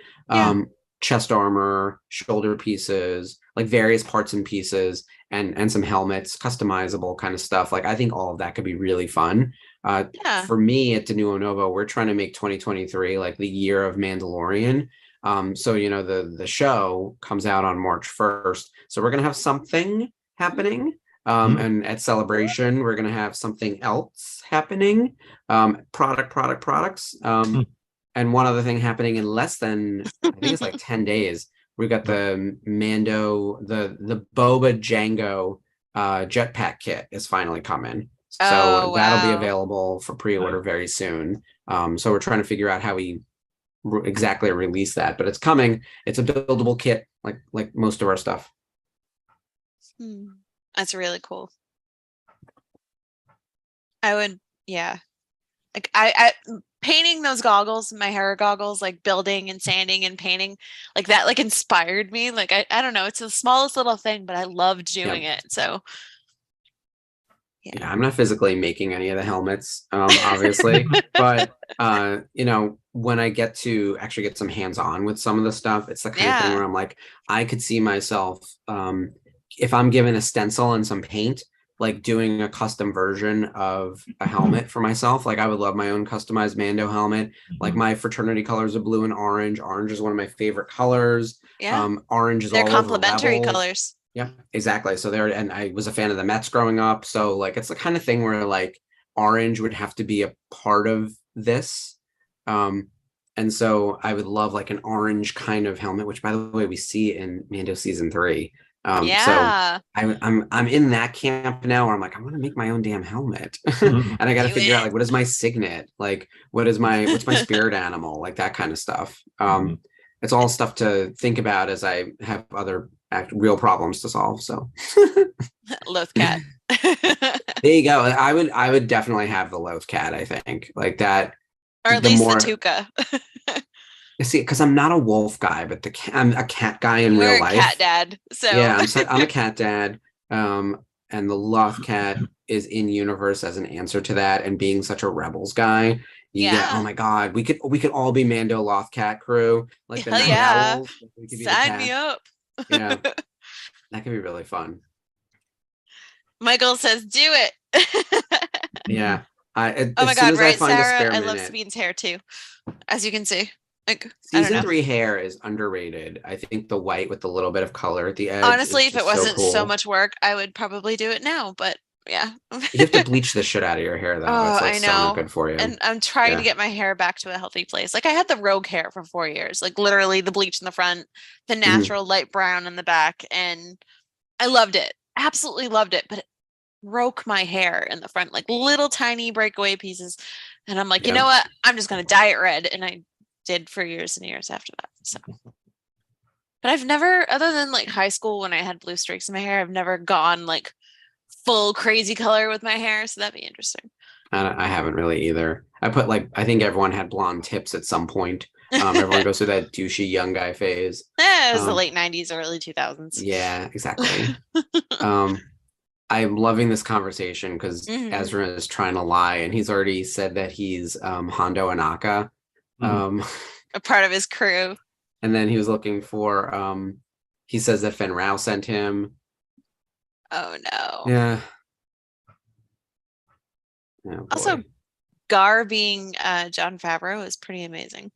Speaker 2: Chest armor, shoulder pieces, like various parts and pieces, and some helmets, customizable kind of stuff. Like I think all of that could be really fun. For me at Denuo Novo, we're trying to make 2023 like the year of Mandalorian. So you know the show comes out on March 1st, so we're gonna have something happening. And at Celebration, we're going to have something else happening. Products. And one other thing happening in less than, I think it's like 10 days. We've got the Mando, the Boba Jango jetpack kit is finally coming. So that'll be available for pre-order very soon. So we're trying to figure out how we exactly release that, but it's coming. It's a buildable kit, like most of our stuff.
Speaker 3: That's really cool. I would, like I painting those goggles, my hair goggles, like building and sanding and painting, like that, like inspired me. Like I don't know, it's the smallest little thing, but I loved doing it. So
Speaker 2: yeah, I'm not physically making any of the helmets, obviously, but you know, when I get to actually get some hands-on with some of the stuff, it's the kind of thing where I'm like, I could see myself, if I'm given a stencil and some paint, like doing a custom version of a helmet for myself. Like I would love my own customized Mando helmet. Like my fraternity colors are blue and orange. Orange is one of my favorite colors. Orange is
Speaker 3: they're
Speaker 2: all
Speaker 3: complementary
Speaker 2: over Rebels.
Speaker 3: colors.
Speaker 2: Yeah, exactly. So there, and I was a fan of the Mets growing up. So like, it's the kind of thing where like orange would have to be a part of this. And so I would love like an orange kind of helmet, which by the way, we see in Mando season 3. So
Speaker 3: Yeah,
Speaker 2: I'm in that camp now where I'm like, I want to make my own damn helmet.
Speaker 1: Mhm.
Speaker 2: And I got to
Speaker 3: do
Speaker 2: figure out
Speaker 3: it.
Speaker 2: like, what is my signet? Like, what's my spirit animal? Like that kind of stuff.
Speaker 1: Mhm.
Speaker 2: It's all stuff to think about as I have other real problems to solve. So
Speaker 3: Loth cat.
Speaker 2: there you go. I would definitely have the Loth cat, I think. Like that,
Speaker 3: Or at
Speaker 2: the
Speaker 3: least the
Speaker 2: more
Speaker 3: Tuca.
Speaker 2: see, because I'm not a wolf guy, but I'm a cat guy in
Speaker 3: You
Speaker 2: real
Speaker 3: are a cat
Speaker 2: life.
Speaker 3: dad, so
Speaker 2: Yeah, I'm a cat dad. And the Loth cat is in universe as an answer to that. And being such a rebels guy, you get, oh
Speaker 3: yeah.
Speaker 2: my God, we could all be Mando Loth cat crew, like the
Speaker 3: Hell
Speaker 2: night
Speaker 3: yeah.
Speaker 2: owls. We could be the
Speaker 3: Sign me
Speaker 2: cats.
Speaker 3: up.
Speaker 2: Yeah, that could be really fun.
Speaker 3: Michael says, do it.
Speaker 2: Yeah.
Speaker 3: Oh my
Speaker 2: As soon
Speaker 3: God,
Speaker 2: as I
Speaker 3: right,
Speaker 2: find a
Speaker 3: Sarah?
Speaker 2: spare
Speaker 3: I love
Speaker 2: minute,
Speaker 3: Sabine's hair too, as you can see. Like, I don't
Speaker 2: season
Speaker 3: know.
Speaker 2: 3 hair is underrated. I think the white with the little bit of color at the edge is
Speaker 3: Honestly, if it
Speaker 2: just so
Speaker 3: wasn't so
Speaker 2: cool.
Speaker 3: much work, I would probably do it now, but yeah.
Speaker 2: You have to bleach the shit out of your hair though.
Speaker 3: Oh,
Speaker 2: It's like
Speaker 3: I
Speaker 2: so not
Speaker 3: know.
Speaker 2: good for you.
Speaker 3: And I'm trying to
Speaker 2: Yeah.
Speaker 3: get my hair back to a healthy place. Like I had the rogue hair for 4 years, like literally the bleach in the front, the
Speaker 2: Mhm.
Speaker 3: natural light brown in the back, and I loved it. Absolutely loved it, but it broke my hair in the front, like little tiny breakaway pieces. And I'm like, you
Speaker 2: Yeah.
Speaker 3: know what? I'm just gonna dye it red. And I did for years and years after that. So, but I've never, other than like high school when I had blue streaks in my hair, I've never gone like full crazy color with my hair. So that'd be interesting.
Speaker 2: I haven't really either. I think everyone had blonde tips at some point. Everyone goes through that douchey young guy phase.
Speaker 3: It was the
Speaker 2: Um,
Speaker 3: late 90s, early 2000s.
Speaker 2: yeah, exactly. Um, I'm loving this conversation because
Speaker 3: Hmm.
Speaker 2: Ezra is trying to lie, and he's already said that he's Hondo Anaka.
Speaker 1: Mhm.
Speaker 3: A part of his crew.
Speaker 2: And then he was looking for he says that Fen Rao sent him.
Speaker 3: Oh no.
Speaker 2: Yeah. Oh
Speaker 3: Also,
Speaker 2: boy.
Speaker 3: Gar being John Favreau is pretty amazing.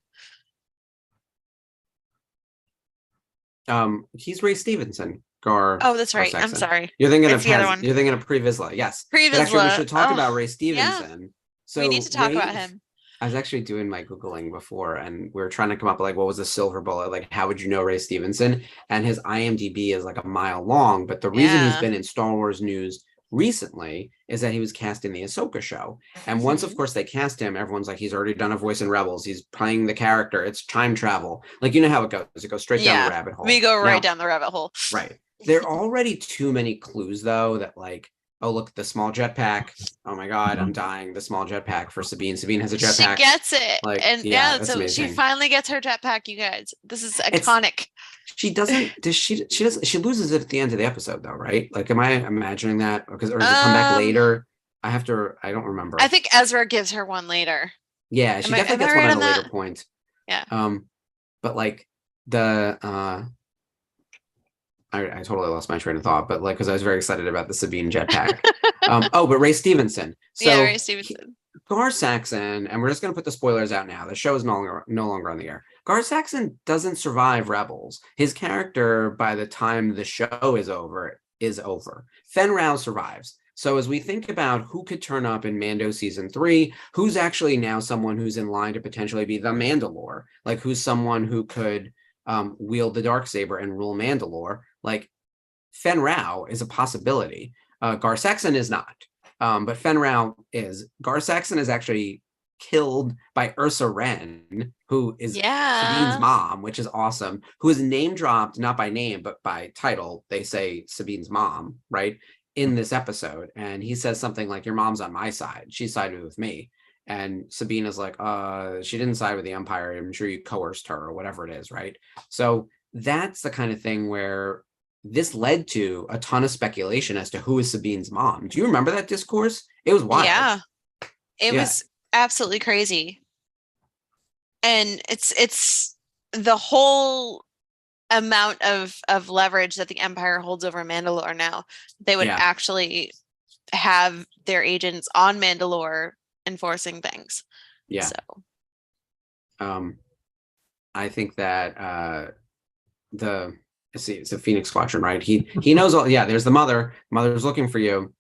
Speaker 2: He's Ray Stevenson, Gar
Speaker 3: Oh, that's
Speaker 2: Gar
Speaker 3: right. I'm
Speaker 2: Saxon.
Speaker 3: sorry.
Speaker 2: You're thinking
Speaker 3: It's
Speaker 2: of
Speaker 3: the other one.
Speaker 2: You're thinking of Pre Vizsla, yes.
Speaker 3: Pre
Speaker 2: But actually, we
Speaker 3: Vizsla.
Speaker 2: should talk
Speaker 3: Oh,
Speaker 2: about Ray
Speaker 3: yeah.
Speaker 2: Stevenson.
Speaker 3: We need
Speaker 2: So
Speaker 3: to talk about him.
Speaker 2: I was actually doing my Googling before, and we were trying to come up with like what was the silver bullet, like how would you know Ray Stevenson? And his IMDb is like a mile long, but the reason he's
Speaker 3: Yeah.
Speaker 2: been in Star Wars news recently is that he was cast in the Ahsoka show. And once, of
Speaker 3: Mhm.
Speaker 2: course, they cast him, everyone's like, he's already done a voice in Rebels. He's playing the character. It's time travel. Like, you know how it goes. It goes straight down the
Speaker 3: Yeah.
Speaker 2: rabbit hole.
Speaker 3: We go right
Speaker 2: Now,
Speaker 3: down the rabbit hole.
Speaker 2: right. There are already too many clues, though, that like, oh, look, the small jetpack. Oh my God, I'm dying. The small jetpack for Sabine. Sabine has a
Speaker 3: She
Speaker 2: jetpack.
Speaker 3: gets it.
Speaker 2: Like,
Speaker 3: And
Speaker 2: yeah,
Speaker 3: yeah,
Speaker 2: that's
Speaker 3: so she
Speaker 2: amazing.
Speaker 3: finally gets her jetpack, you guys. This is
Speaker 2: It's
Speaker 3: iconic.
Speaker 2: she doesn't does she does she loses it at the end of the episode though, right? Like, am I imagining that? Because or does it come back
Speaker 3: Um,
Speaker 2: later? I don't remember.
Speaker 3: I think Ezra gives her one later.
Speaker 2: Yeah, she definitely
Speaker 3: Am I
Speaker 2: gets one
Speaker 3: right
Speaker 2: at
Speaker 3: on
Speaker 2: a later
Speaker 3: that?
Speaker 2: point.
Speaker 3: Yeah.
Speaker 2: But like the I totally lost my train of thought, but like because I was very excited about the Sabine jetpack. But Ray Stevenson.
Speaker 3: Yeah,
Speaker 2: So
Speaker 3: Ray Stevenson.
Speaker 2: Gar Saxon, and we're just going to put the spoilers out now. The show is no longer on the air. Gar Saxon doesn't survive Rebels. His character, by the time the show is over, is over. Fen Rao survives. So as we think about who could turn up in Mando season 3, who's actually now someone who's in line to potentially be the Mandalore, like who's someone who could wield the Darksaber and rule Mandalore, like Fen Rao is a possibility. Gar Saxon is not. But Fen Rao is. Gar Saxon is actually killed by Ursa Wren, who is Sabine's
Speaker 3: Yeah.
Speaker 2: mom, which is awesome, who is name dropped, not by name, but by title. They say Sabine's mom, right? In this episode. And he says something like, your mom's on my side. She sided with me. And Sabine is like, she didn't side with the Empire. I'm sure you coerced her or whatever it is, right? So that's the kind of thing where this led to a ton of speculation as to who is Sabine's mom. Do you remember that discourse? It was wild.
Speaker 3: Yeah. It
Speaker 2: Yeah.
Speaker 3: was absolutely crazy. And it's the whole amount of leverage that the Empire holds over Mandalore now. They would
Speaker 2: Yeah.
Speaker 3: actually have their agents on Mandalore enforcing things.
Speaker 2: Yeah.
Speaker 3: So
Speaker 2: I think that see, it's a Phoenix Squadron, right? He knows all. Yeah, there's the mother. Mother's looking for you.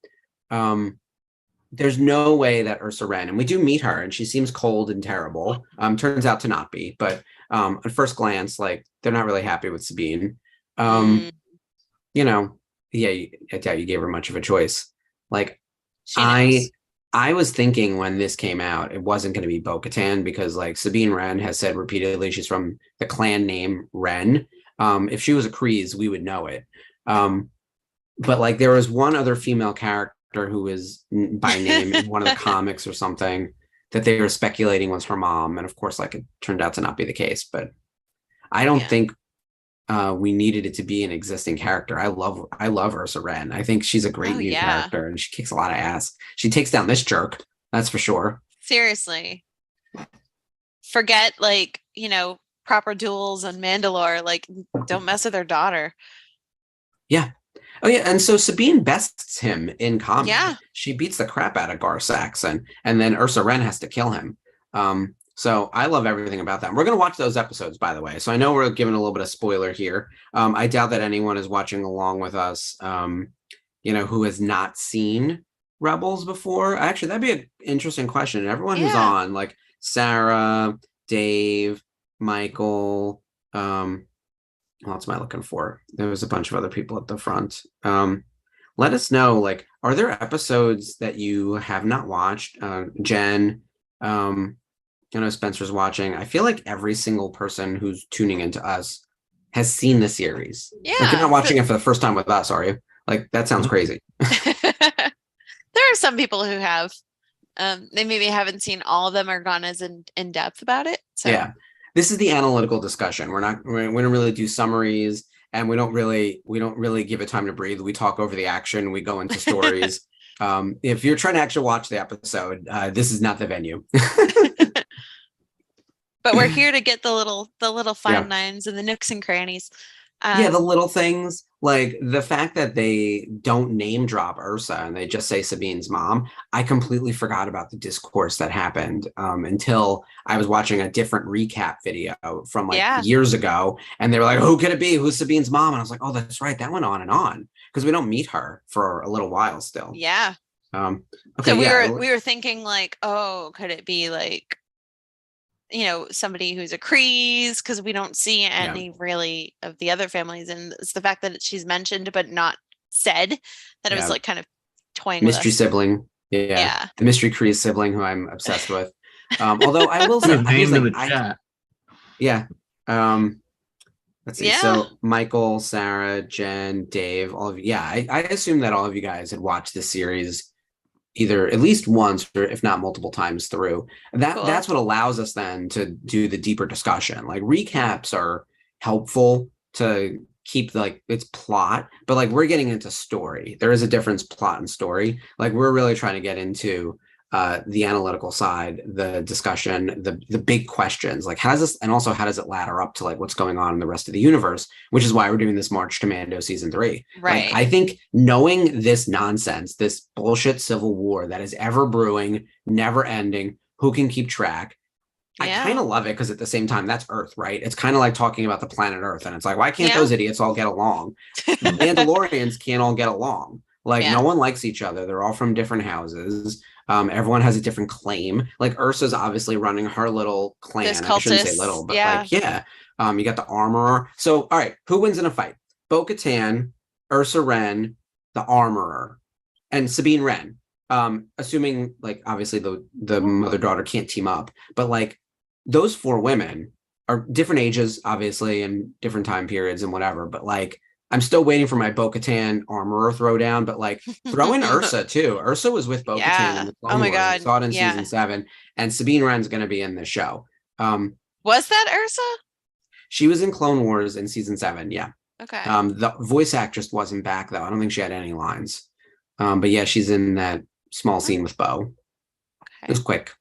Speaker 2: There's no way that Ursa Wren, and we do meet her, and she seems cold and terrible. Turns out to not be, but at first glance, like they're not really happy with Sabine. You know, yeah, I doubt you gave her much of a choice. Like,
Speaker 3: She knows.
Speaker 2: I was thinking when this came out, it wasn't going to be Bo-Katan because like Sabine Wren has said repeatedly she's from the clan name Wren. If she was a Kryze, we would know it. But like there was one other female character who is by name in one of the comics or something that they were speculating was her mom, and of course, like it turned out to not be the case. But I don't think we needed it to be an existing character. I love Ursa Wren. I think she's a great new character, and she kicks a lot of ass. She takes down this jerk, that's for sure.
Speaker 3: Seriously. Forget like, proper duels on Mandalore. Like, don't mess with her daughter.
Speaker 2: Yeah. Oh yeah, and so Sabine bests him in combat.
Speaker 3: Yeah.
Speaker 2: She beats the crap out of Gar Saxon, and then Ursa Wren has to kill him. So I love everything about that. We're going to watch those episodes, by the way. So I know we're giving a little bit of spoiler here. I doubt that anyone is watching along with us, who has not seen Rebels before. Actually, that'd be an interesting question. Everyone who's on, like Sarah, Dave, Michael, what else am I looking for? There was a bunch of other people at the front. Let us know, like, are there episodes that you have not watched? Jen, I know Spencer's watching. I feel like every single person who's tuning into us has seen the series.
Speaker 3: Yeah.
Speaker 2: Like, you're not watching it for the first time with us, are you? Like, that sounds crazy.
Speaker 3: There are some people who have. They maybe haven't seen all of them or gone as in depth about it. So. Yeah.
Speaker 2: This is the analytical discussion. We don't really do summaries, and we don't really give it time to breathe. We talk over the action. We go into stories. If you're trying to actually watch the episode, this is not the venue.
Speaker 3: But we're here to get the little fine lines and the nooks and crannies.
Speaker 2: The little things, like the fact that they don't name drop Ursa and they just say Sabine's mom. I completely forgot about the discourse that happened until I was watching a different recap video from years ago, and they were like, "Who could it be? Who's Sabine's mom?" And I was like, "Oh, that's right. That went on and on because we don't meet her for a little while still."
Speaker 3: Yeah.
Speaker 2: Okay.
Speaker 3: So we were thinking like, oh, could it be like, somebody who's a Kryze, because we don't see any really of the other families, and it's the fact that she's mentioned but not said that it was like kind of toying
Speaker 2: mystery
Speaker 3: with us.
Speaker 2: Sibling. The mystery Kryze sibling who I'm obsessed with. Although I will say,
Speaker 1: named in the chat.
Speaker 2: Let's see. So Michael, Sarah, Jen, Dave, all of you. Yeah, I assume that all of you guys had watched this series either at least once or if not multiple times through. That's what allows us then to do the deeper discussion. Like recaps are helpful to keep like its plot, but like we're getting into story. There is a difference, plot and story. Like we're really trying to get into the analytical side, the discussion, the big questions, like how does it ladder up to like what's going on in the rest of the universe, which is why we're doing this March to Mando season 3.
Speaker 3: Right.
Speaker 2: Like, I think knowing this nonsense, this bullshit civil war that is ever brewing, never ending, who can keep track? I kind of love it because at the same time, that's Earth, right? It's kind of like talking about the planet Earth, and it's like, why can't those idiots all get along? Mandalorians can't all get along. Like no one likes each other. They're all from different houses. Everyone has a different claim. Like Ursa's obviously running her little clan. I shouldn't say little, but you got the armorer. So, all right, who wins in a fight? Bo-Katan, Ursa Wren, the armorer, and Sabine Wren. Assuming like obviously the mother-daughter can't team up, but like those 4 women are different ages, obviously, and different time periods and whatever. But like I'm still waiting for my Bo-Katan armorer throwdown, but like throw in Ursa too. Ursa was with Bo-Katan in the Clone Wars.
Speaker 3: God.
Speaker 2: We saw it in season 7, and Sabine Wren's going to be in the show.
Speaker 3: Was that Ursa?
Speaker 2: She was in Clone Wars in season 7. Yeah.
Speaker 3: Okay.
Speaker 2: The voice actress wasn't back though. I don't think she had any lines. But yeah, she's in that small scene with Bo. Okay. It was quick.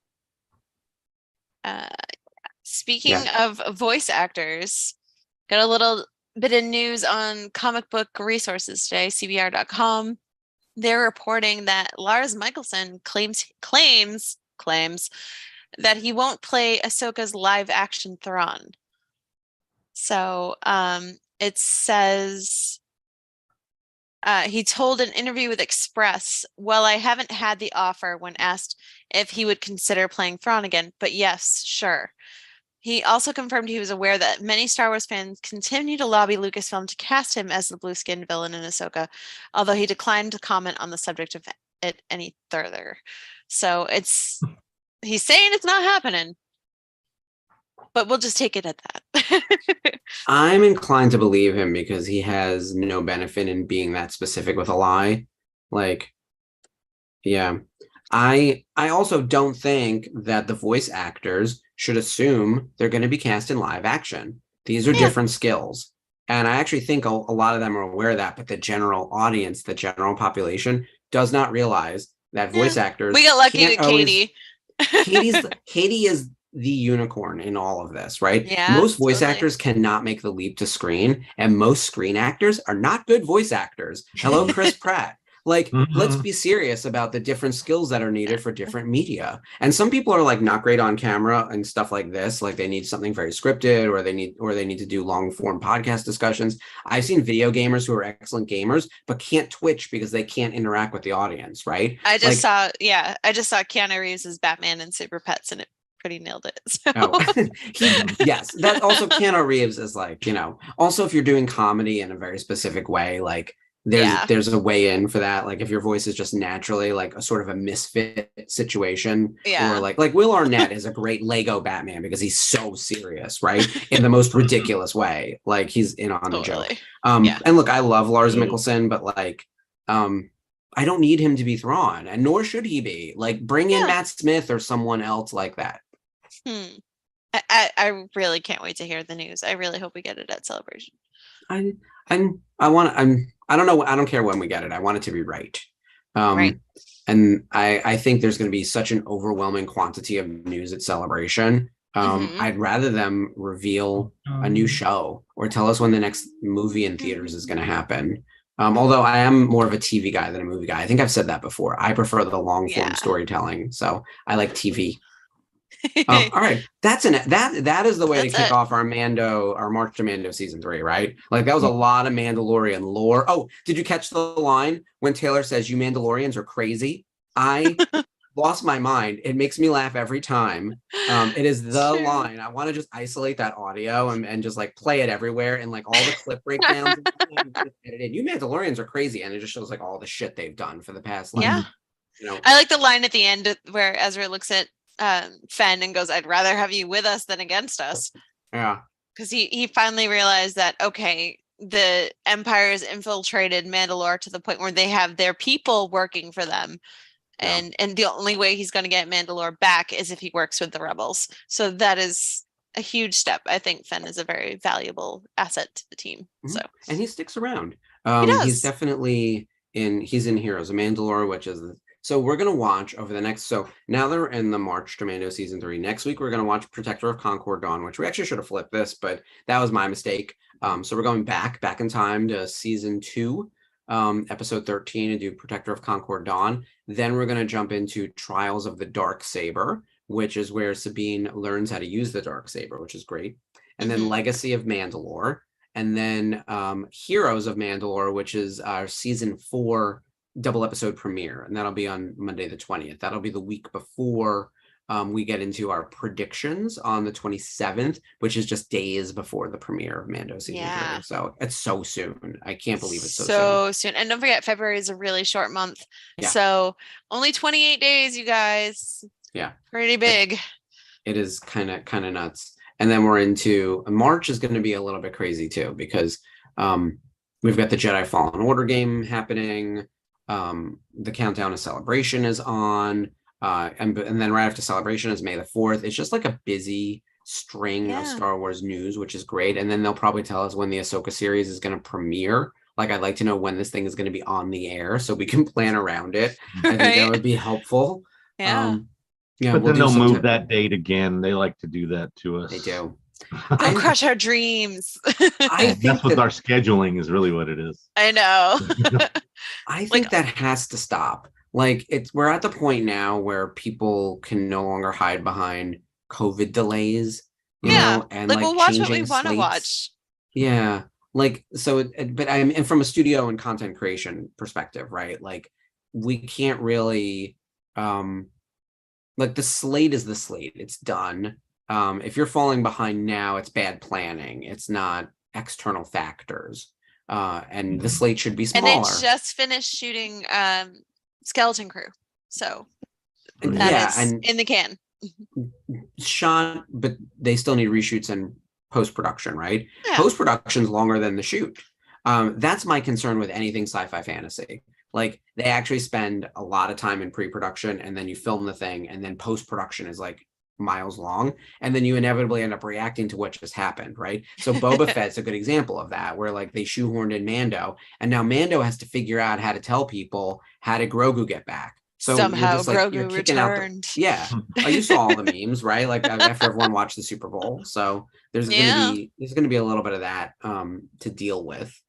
Speaker 3: Speaking of voice actors, got a little bit of news on comic book resources today, CBR.com. They're reporting that Lars Mikkelsen claims that he won't play Ahsoka's live action Thrawn. So it says he told an interview with Express, "Well, I haven't had the offer," when asked if he would consider playing Thrawn again, but yes, sure. He also confirmed he was aware that many Star Wars fans continue to lobby Lucasfilm to cast him as the blue-skinned villain in Ahsoka, although he declined to comment on the subject of it any further. So he's saying it's not happening, but we'll just take it at that.
Speaker 2: I'm inclined to believe him because he has no benefit in being that specific with a lie. Like, yeah. I also don't think that the voice actors should assume they're going to be cast in live action. These are different skills. And I actually think a lot of them are aware of that, but the general audience, the general population does not realize that voice actors.
Speaker 3: We got lucky with Katie.
Speaker 2: Katie is the unicorn in all of this, right?
Speaker 3: Yeah,
Speaker 2: most voice actors cannot make the leap to screen, and most screen actors are not good voice actors. Hello, Chris Pratt. Like, let's be serious about the different skills that are needed for different media. And some people are like not great on camera and stuff like this. Like they need something very scripted, or they need to do long form podcast discussions. I've seen video gamers who are excellent gamers, but can't Twitch because they can't interact with the audience, right?
Speaker 3: I just saw Keanu Reeves as Batman and Super Pets, and it pretty nailed it. So.
Speaker 2: Yes, that also Keanu Reeves is like, also if you're doing comedy in a very specific way, like there's a way in for that. Like if your voice is just naturally like a sort of a misfit situation, or like Will Arnett is a great Lego Batman because he's so serious, right? In the most ridiculous way. Like he's in on the joke. And look, I love Lars Mikkelsen, but like I don't need him to be Thrawn, and nor should he be. Like bring in Matt Smith or someone else like that.
Speaker 3: I really can't wait to hear the news. I really hope we get it at Celebration.
Speaker 2: I don't know. I don't care when we get it. I want it to be right.
Speaker 3: Right.
Speaker 2: And I think there's going to be such an overwhelming quantity of news at Celebration. I'd rather them reveal a new show or tell us when the next movie in theaters is going to happen. Although I am more of a TV guy than a movie guy. I think I've said that before. I prefer the long form storytelling. So I like TV. All right, that is the way to kick off our March to Mando season 3, right? Like that was a lot of Mandalorian lore. Oh, did you catch the line when Taylor says, "You Mandalorians are crazy"? I lost my mind. It makes me laugh every time. It is the line. I want to just isolate that audio and just like play it everywhere, and like all the clip breakdowns. You Mandalorians are crazy, and it just shows like all the shit they've done for the past. Like,
Speaker 3: I like the line at the end where Ezra looks at Fenn and goes, "I'd rather have you with us than against us."
Speaker 2: Yeah,
Speaker 3: because he finally realized that the Empire has infiltrated Mandalore to the point where they have their people working for them, and the only way he's going to get Mandalore back is if he works with the rebels. So that is a huge step. I think Fenn is a very valuable asset to the team. So
Speaker 2: and he sticks around.
Speaker 3: He does.
Speaker 2: He's definitely he's in Heroes of Mandalore, which is so we're going to watch over the next, so now they're in the March to Mando season 3. Next week, we're going to watch Protector of Concord Dawn, which we actually should have flipped this, but that was my mistake. So we're going back in time to season 2, episode 13, and do Protector of Concord Dawn. Then we're going to jump into Trials of the Dark Saber, which is where Sabine learns how to use the Dark Saber, which is great. And then Legacy of Mandalore. And then Heroes of Mandalore, which is our season 4 double episode premiere, and that'll be on Monday the 20th. That'll be the week before we get into our predictions on the 27th, which is just days before the premiere of Mando season 3. So it's so soon. I can't believe it's so
Speaker 3: soon. And don't forget, February is a really short month. So only 28 days, you guys.
Speaker 2: Yeah.
Speaker 3: Pretty big.
Speaker 2: It is kind of nuts. And then we're into March is going to be a little bit crazy too, because we've got the Jedi Fallen Order game happening. The countdown to Celebration is on, and then right after Celebration is May the 4th. It's just like a busy string of Star Wars news, which is great. And then they'll probably tell us when the Ahsoka series is going to premiere. Like, I'd like to know when this thing is going to be on the air so we can plan around it. I think that would be helpful.
Speaker 3: Yeah.
Speaker 1: But then they'll move that date again. They like to do that to us.
Speaker 2: They do.
Speaker 3: They'll crush our dreams.
Speaker 2: I think
Speaker 1: that's what our scheduling is really what it is.
Speaker 3: I know.
Speaker 2: I think that has to stop. Like we're at the point now where people can no longer hide behind COVID delays. You know, and
Speaker 3: like we'll watch what we want to watch.
Speaker 2: Yeah. like, so, but I'm, and from a studio and content creation perspective, right? Like, we can't really, like, the slate is the slate. It's done. If you're falling behind now, it's bad planning. It's not external factors. And the slate should be
Speaker 3: And they
Speaker 2: smaller.
Speaker 3: just finished shooting Skeleton Crew. So
Speaker 2: And
Speaker 3: that
Speaker 2: yeah,
Speaker 3: is
Speaker 2: and
Speaker 3: in the can.
Speaker 2: shot, but they still need reshoots and post-production, right?
Speaker 3: Yeah.
Speaker 2: Post-production's longer than the shoot. That's my concern with anything sci-fi fantasy. Like, they actually spend a lot of time in pre-production, and then you film the thing, and then post-production is like miles long, and then you inevitably end up reacting to what just happened, right? So Boba Fett's a good example of that, where like they shoehorned in Mando, and now Mando has to figure out how to tell people how did Grogu get back. So
Speaker 3: somehow
Speaker 2: you're just like,
Speaker 3: Grogu
Speaker 2: you're kicking
Speaker 3: returned.
Speaker 2: out the, yeah. Oh, you saw all the memes, right? Like, after everyone watched the Super Bowl. So there's gonna be a little bit of that to deal with.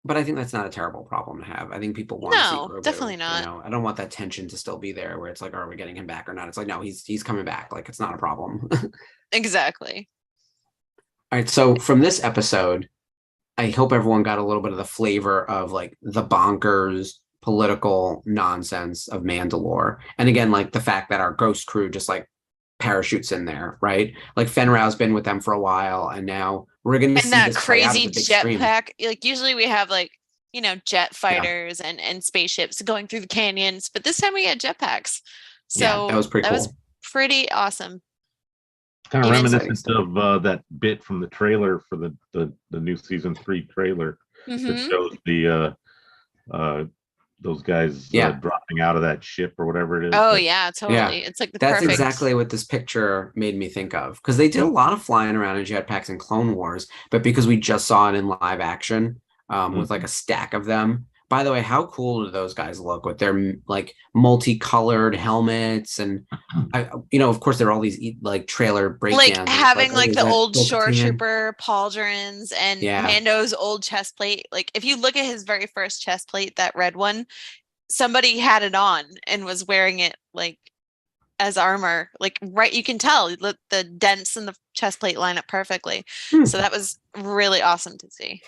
Speaker 2: But I think that's not a terrible problem to have. I think people want to see Grogu.
Speaker 3: Definitely not.
Speaker 2: You know, I don't want that tension to still be there where it's like, are we getting him back or not? It's like, no, he's coming back. Like, it's not a problem.
Speaker 3: Exactly.
Speaker 2: All right. So from this episode, I hope everyone got a little bit of the flavor of like the bonkers political nonsense of Mandalore. And again, like the fact that our ghost crew just like parachutes in there, right? Like Fenrau's been with them for a while, and now we're going to see
Speaker 3: that
Speaker 2: this play out
Speaker 3: crazy
Speaker 2: as a big stream.
Speaker 3: jetpack. Like, usually we have like, you know, jet fighters and spaceships going through the canyons, but this time we had jetpacks. So
Speaker 2: yeah, that was pretty cool.
Speaker 3: That was pretty awesome.
Speaker 1: Kind of reminiscent of that bit from the trailer for the new season 3 trailer that shows the those guys dropping out of that ship or whatever it is.
Speaker 3: Oh yeah, totally. Yeah. It's like
Speaker 2: that's perfect. Exactly what this picture made me think of, because they did a lot of flying around in jetpacks in Clone Wars, but because we just saw it in live action with like a stack of them. By the way, how cool do those guys look with their like multicolored helmets? And you know, of course, there are all these like trailer breakdowns,
Speaker 3: like having like the old shore trooper pauldrons and Mando's old chest plate. Like, if you look at his very first chest plate, that red one, somebody had it on and was wearing it like as armor. Like, right, you can tell the dents in the chest plate line up perfectly. So that was really awesome to see.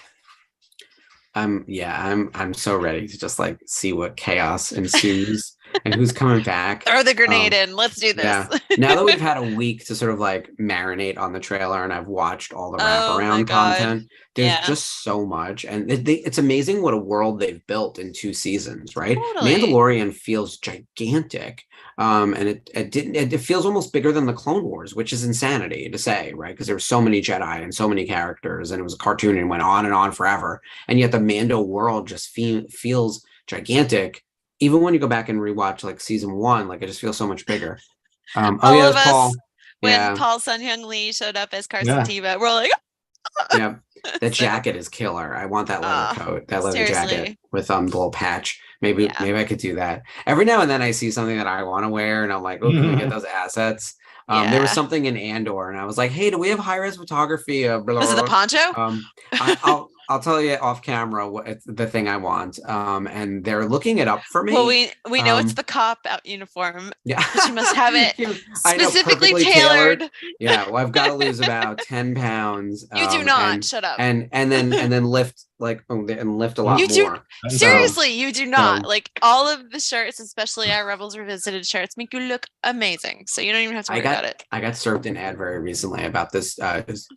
Speaker 2: I'm so ready to just like see what chaos ensues and who's coming back.
Speaker 3: Throw the grenade in. Let's do this.
Speaker 2: Yeah. Now that we've had a week to sort of like marinate on the trailer, and I've watched all the wraparound content, there's just so much, and it's amazing what a world they've built in 2 seasons, right? Totally. Mandalorian feels gigantic. And it feels almost bigger than the Clone Wars, which is insanity to say, right? Because there were so many Jedi and so many characters, and it was a cartoon and went on and on forever. And yet the Mando world just feels gigantic. Even when you go back and rewatch like season 1, like it just feels so much bigger.
Speaker 3: All of us, Paul. When Paul Sun-Hyung Lee showed up as Carson Teva, we're like,
Speaker 2: yeah, that jacket is killer. I want that leather coat, that leather jacket with the little patch. Maybe I could do that. Every now and then I see something that I want to wear, and I'm like, oh, can we get those assets? There was something in Andor, and I was like, hey, do we have high-res photography?
Speaker 3: Was it the poncho?
Speaker 2: I'll tell you off camera what it's the thing I want. And they're looking it up for me.
Speaker 3: Well, we know it's the cop out uniform.
Speaker 2: Yeah.
Speaker 3: But you must have it specifically tailored.
Speaker 2: Yeah. Well, I've got to lose about 10 pounds.
Speaker 3: You do not. Shut up.
Speaker 2: And then lift lift a lot more.
Speaker 3: Seriously, you do not. Like, all of the shirts, especially our Rebels Revisited shirts, make you look amazing. So you don't even have to worry about it.
Speaker 2: I got served an ad very recently about this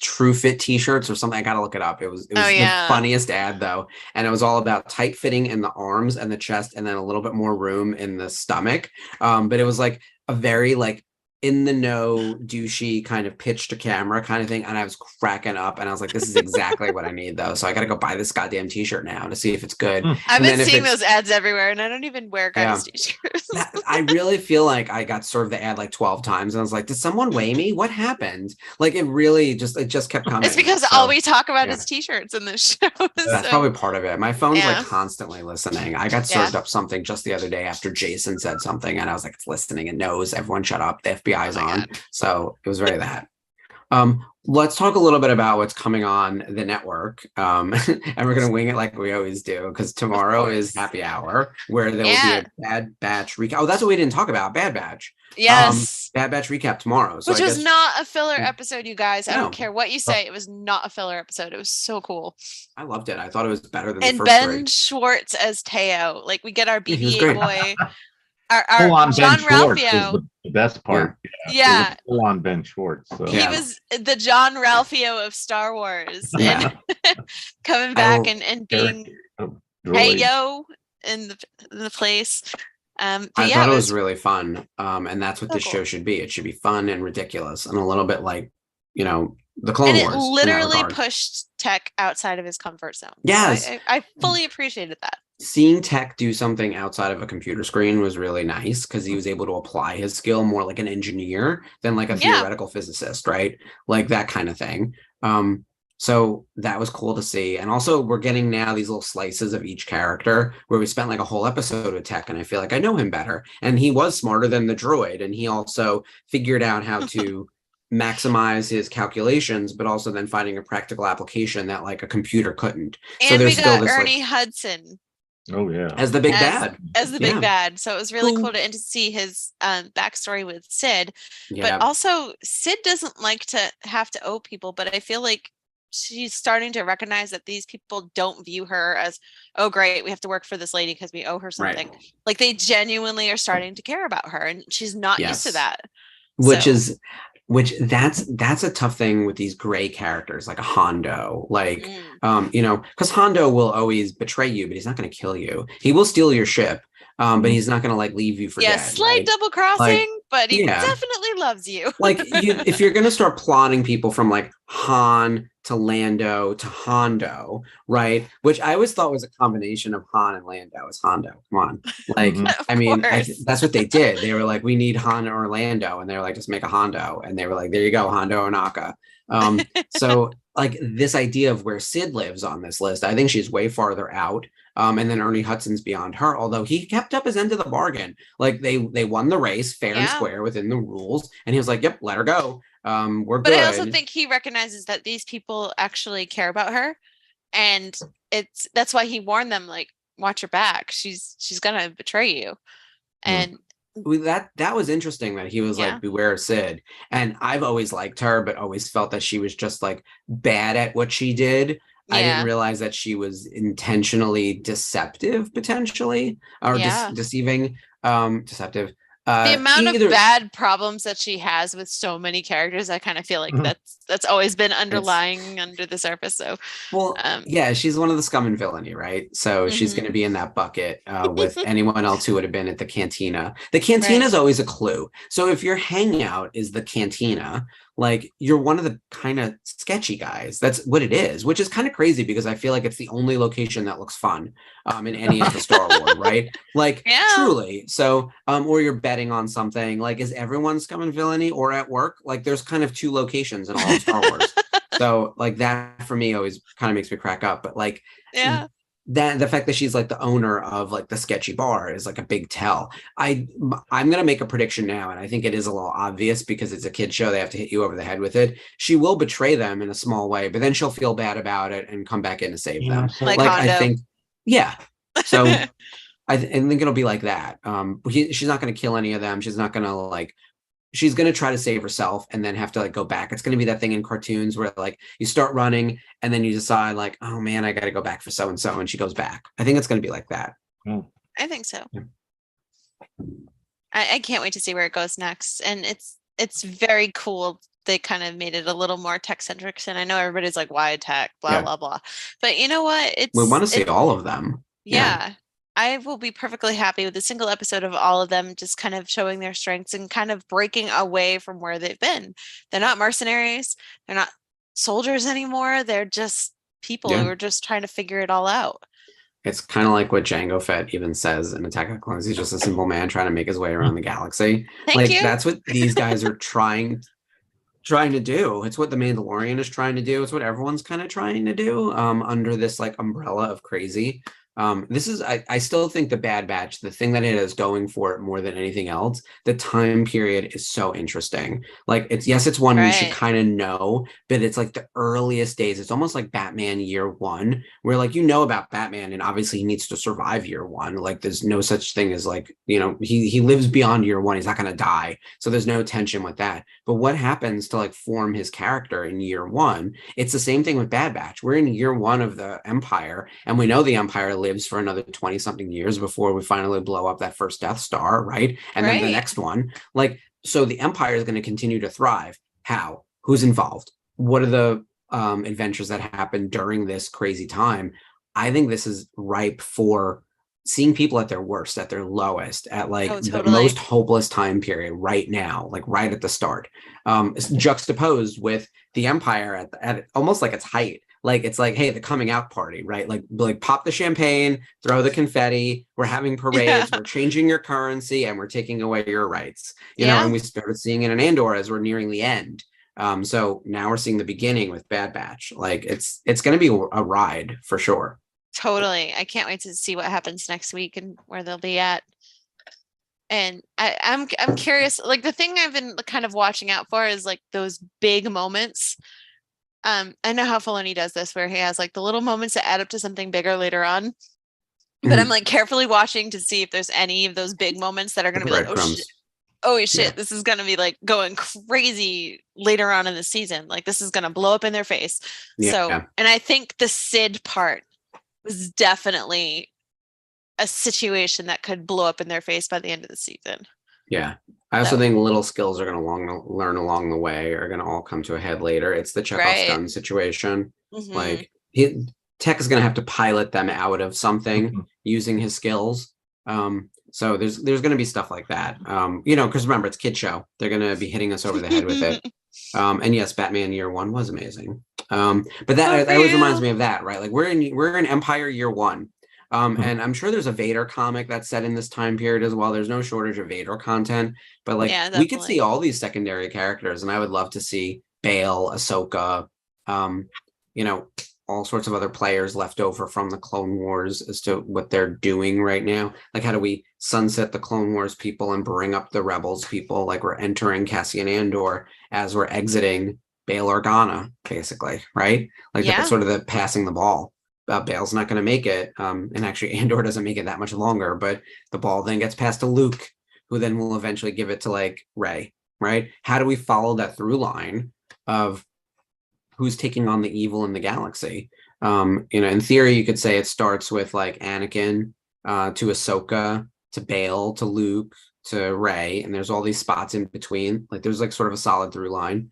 Speaker 2: True Fit t-shirts or something. I got to look it up. It was the funniest ad though, and it was all about tight fitting in the arms and the chest, and then a little bit more room in the stomach. But it was like a very like in the know douchey kind of pitch to camera kind of thing, and I was cracking up, and I was like, this is exactly what I need though, so I gotta go buy this goddamn t-shirt now to see if it's good.
Speaker 3: I've been seeing those ads everywhere, and I don't even wear guys' t-shirts.
Speaker 2: I really feel like I got served the ad like 12 times, and I was like, did someone weigh me? What happened? Like, it just kept coming.
Speaker 3: It's because all we talk about is t-shirts in this show.
Speaker 2: That's probably part of it. My phone's like constantly listening. I got served up something just the other day after Jason said something, and I was like, it's listening and knows. Everyone shut up. The FBI's on. God. So it was very that. Let's talk a little bit about what's coming on the network. And we're going to wing it like we always do, because tomorrow is happy hour where there will be a Bad Batch recap. Oh, that's what we didn't talk about. Bad Batch.
Speaker 3: Yes.
Speaker 2: Bad Batch recap tomorrow. So
Speaker 3: Which was not a filler episode, you guys. I
Speaker 2: No.
Speaker 3: don't care what you say. It was not a filler episode. It was so cool.
Speaker 2: I loved it. I thought it was better than
Speaker 3: and
Speaker 2: the first
Speaker 3: Ben
Speaker 2: three.
Speaker 3: Schwartz as Teo. Like, we get our
Speaker 2: Yeah, he was
Speaker 3: BB-8
Speaker 2: great.
Speaker 3: boy. Our
Speaker 1: Full on
Speaker 3: John
Speaker 1: Ben Schwartz
Speaker 3: Ralphio.
Speaker 1: was the best part.
Speaker 3: Yeah.
Speaker 1: Full on Ben Schwartz. So.
Speaker 3: He was the John Ralphio of Star Wars.
Speaker 2: Yeah.
Speaker 3: And coming back and being Teo in the place. But
Speaker 2: I
Speaker 3: yeah,
Speaker 2: thought it was really fun. And that's what
Speaker 3: so
Speaker 2: this
Speaker 3: cool.
Speaker 2: show should be. It should be fun and ridiculous and a little bit like, the Clone
Speaker 3: and
Speaker 2: Wars.
Speaker 3: it literally pushed Tech outside of his comfort zone.
Speaker 2: Yes.
Speaker 3: So I fully appreciated that.
Speaker 2: Seeing Tech do something outside of a computer screen was really nice because he was able to apply his skill more like an engineer than like a theoretical physicist, right? Like that kind of thing. So that was cool to see. And also we're getting now these little slices of each character where we spent like a whole episode with Tech, and I feel like I know him better. And he was smarter than the droid, and he also figured out how to maximize his calculations, but also then finding a practical application that like a computer couldn't.
Speaker 3: And
Speaker 2: so there's
Speaker 3: we
Speaker 2: still
Speaker 3: got
Speaker 2: this
Speaker 3: Ernie Hudson
Speaker 1: Oh yeah,
Speaker 2: as the big bad.
Speaker 3: As the big bad. So it was really cool to see his backstory with Sid.
Speaker 2: Yeah.
Speaker 3: But also Sid doesn't like to have to owe people, but I feel like she's starting to recognize that these people don't view her as, oh great, we have to work for this lady because we owe her something.
Speaker 2: Right.
Speaker 3: Like they genuinely are starting to care about her, and she's not used to that.
Speaker 2: Which that's a tough thing with these gray characters like a Hondo, like because Hondo will always betray you, but he's not going to kill you. He will steal your ship, but he's not going to like leave you for dead.
Speaker 3: Slight double crossing, but he definitely loves you.
Speaker 2: Like if you're going to start plotting people from like Han to Lando to Hondo, right? Which I always thought was a combination of Han and Lando. It's Hondo. Come on. Like, I mean, that's what they did. They were like, we need Han or Lando. And they were like, just make a Hondo. And they were like, there you go, Hondo Onaka. So like this idea of where Sid lives on this list, I think she's way farther out. And then Ernie Hudson's beyond her, although he kept up his end of the bargain. Like they won the race fair and square within the rules. And he was like, yep, let her go. We're good.
Speaker 3: But I also think he recognizes that these people actually care about her, and that's why he warned them, like, watch your back. She's gonna betray you. And
Speaker 2: that was interesting that he was like, beware of Sid. And I've always liked her, but always felt that she was just like bad at what she did. I didn't realize that she was intentionally deceptive, potentially, or deceiving, deceptive.
Speaker 3: The amount of bad problems that she has with so many characters, I kind of feel like that's always been underlying under the surface. So,
Speaker 2: she's one of the scum and villainy, right? So she's going to be in that bucket with anyone else who would have been at the cantina. The cantina is always a clue. So if your hangout is the cantina, like you're one of the kind of sketchy guys. That's what it is, which is kind of crazy because I feel like it's the only location that looks fun in any of the Star Wars, right? Like truly. So, or you're betting on something. Like, is everyone scum and villainy or at work? Like, there's kind of two locations in all of Star Wars. So, like that for me always kind of makes me crack up. But like, that the fact that she's like the owner of like the sketchy bar is like a big tell. I'm gonna make a prediction now, and I think it is a little obvious because it's a kid show. They have to hit you over the head with it. She will betray them in a small way, but then she'll feel bad about it and come back in to save them.
Speaker 3: Like Hondo.
Speaker 2: I think, so I think it'll be like that. She's not gonna kill any of them. She's not gonna like. She's going to try to save herself and then have to like go back. It's going to be that thing in cartoons where like you start running and then you decide like, oh man, I got to go back for so-and-so. And she goes back. I think it's going to be like that.
Speaker 3: I think so. I can't wait to see where it goes next. And it's very cool. They kind of made it a little more tech centric. And I know everybody's like, why tech, blah, blah, blah. But you know what?
Speaker 2: We want to see all of them.
Speaker 3: Yeah. I will be perfectly happy with a single episode of all of them just kind of showing their strengths and kind of breaking away from where they've been. They're not mercenaries. They're not soldiers anymore. They're just people who are just trying to figure it all out.
Speaker 2: It's kind of like what Jango Fett even says in Attack of the Clones. He's just a simple man trying to make his way around the galaxy.
Speaker 3: Thank you.
Speaker 2: That's what these guys are trying to do. It's what the Mandalorian is trying to do. It's what everyone's kind of trying to do under this like umbrella of crazy. This is I still think the Bad Batch, the thing that it is going for it more than anything else, the time period is so interesting. Like it's one we should
Speaker 3: Right.
Speaker 2: kind of know, but it's like the earliest days. It's almost like Batman year one, where like about Batman, and obviously he needs to survive year one. Like there's no such thing as like, he lives beyond year one. He's not gonna die. So there's no tension with that. But what happens to like form his character in year one? It's the same thing with Bad Batch. We're in year one of the Empire, and we know the Empire lives for another 20 something years before we finally blow up that first Death Star, right? And then the next one. Like, so the Empire is going to continue to thrive. How? Who's involved? What are the adventures that happen during this crazy time? I think this is ripe for seeing people at their worst, at their lowest, at like the most hopeless time period right now, like right at the start, juxtaposed with the Empire at almost like its height. Like it's like, hey, the coming out party, right? Like pop the champagne, throw the confetti. We're having parades. We're changing your currency, and we're taking away your rights. And we started seeing it in Andor as we're nearing the end. So now we're seeing the beginning with Bad Batch. Like it's going to be a ride for sure.
Speaker 3: Totally. I can't wait to see what happens next week and where they'll be at. And I'm curious. Like the thing I've been kind of watching out for is like those big moments. I know how Filoni does this, where he has like the little moments that add up to something bigger later on. But I'm like carefully watching to see if there's any of those big moments that are going to be like, oh shit, this is going to be like going crazy later on in the season. Like this is going to blow up in their face. So, and I think the Sid part was definitely a situation that could blow up in their face by the end of the season.
Speaker 2: Yeah. I also think little skills are going to learn along the way are going to all come to a head later. It's the Chekhov's gun situation. Like Tech is going to have to pilot them out of something using his skills. So there's going to be stuff like that. Because remember, it's kid show. They're going to be hitting us over the head with it. And yes, Batman year one was amazing. But that always reminds me of that, right? Like we're in Empire year one. And I'm sure there's a Vader comic that's set in this time period as well. There's no shortage of Vader content, but like we could see all these secondary characters, and I would love to see Bail, Ahsoka, all sorts of other players left over from the Clone Wars as to what they're doing right now. Like, how do we sunset the Clone Wars people and bring up the Rebels people? Like, we're entering Cassian Andor as we're exiting Bail Organa, basically, right? Like that's sort of the passing the ball. Bail's not going to make it. And actually Andor doesn't make it that much longer, but the ball then gets passed to Luke, who then will eventually give it to like Rey, right? How do we follow that through line of who's taking on the evil in the galaxy? In theory, you could say it starts with like Anakin to Ahsoka to Bail to Luke to Rey, and there's all these spots in between. Like there's like sort of a solid through line.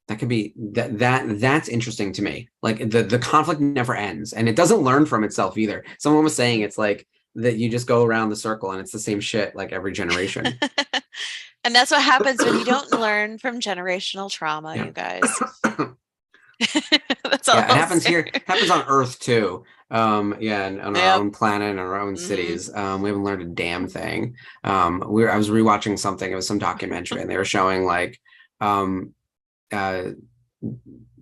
Speaker 2: That could be that's interesting to me. Like the conflict never ends, and it doesn't learn from itself either. Someone was saying it's like that you just go around the circle and it's the same shit like every generation.
Speaker 3: And that's what happens when you don't learn from generational trauma, you guys. That's all.
Speaker 2: It happens here. It happens on Earth too. And on our own planet and our own cities. We haven't learned a damn thing. I was rewatching something. It was some documentary, and they were showing like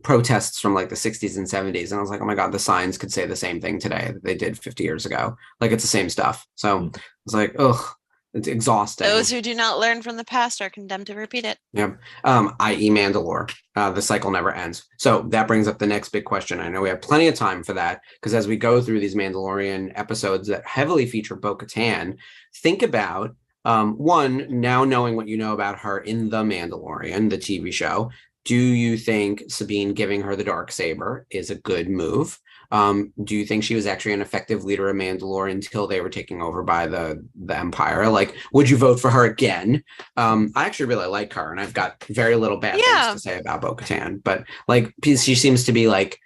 Speaker 2: protests from like the 60s and 70s, and I was like, oh my god, the signs could say the same thing today that they did 50 years ago. Like it's the same stuff. So it's like, ugh, it's exhausting.
Speaker 3: Those who do not learn from the past are condemned to repeat it.
Speaker 2: I.e. Mandalore. The cycle never ends. So that brings up the next big question. I know we have plenty of time for that, because as we go through these Mandalorian episodes that heavily feature Bo-Katan, think about one, now knowing what you know about her in The Mandalorian, the TV show. Do you think Sabine giving her the Darksaber is a good move? Do you think she was actually an effective leader of Mandalore until they were taken over by the Empire? Like, would you vote for her again? I actually really like her, and I've got very little bad things to say about Bo-Katan. But like, she seems to be like,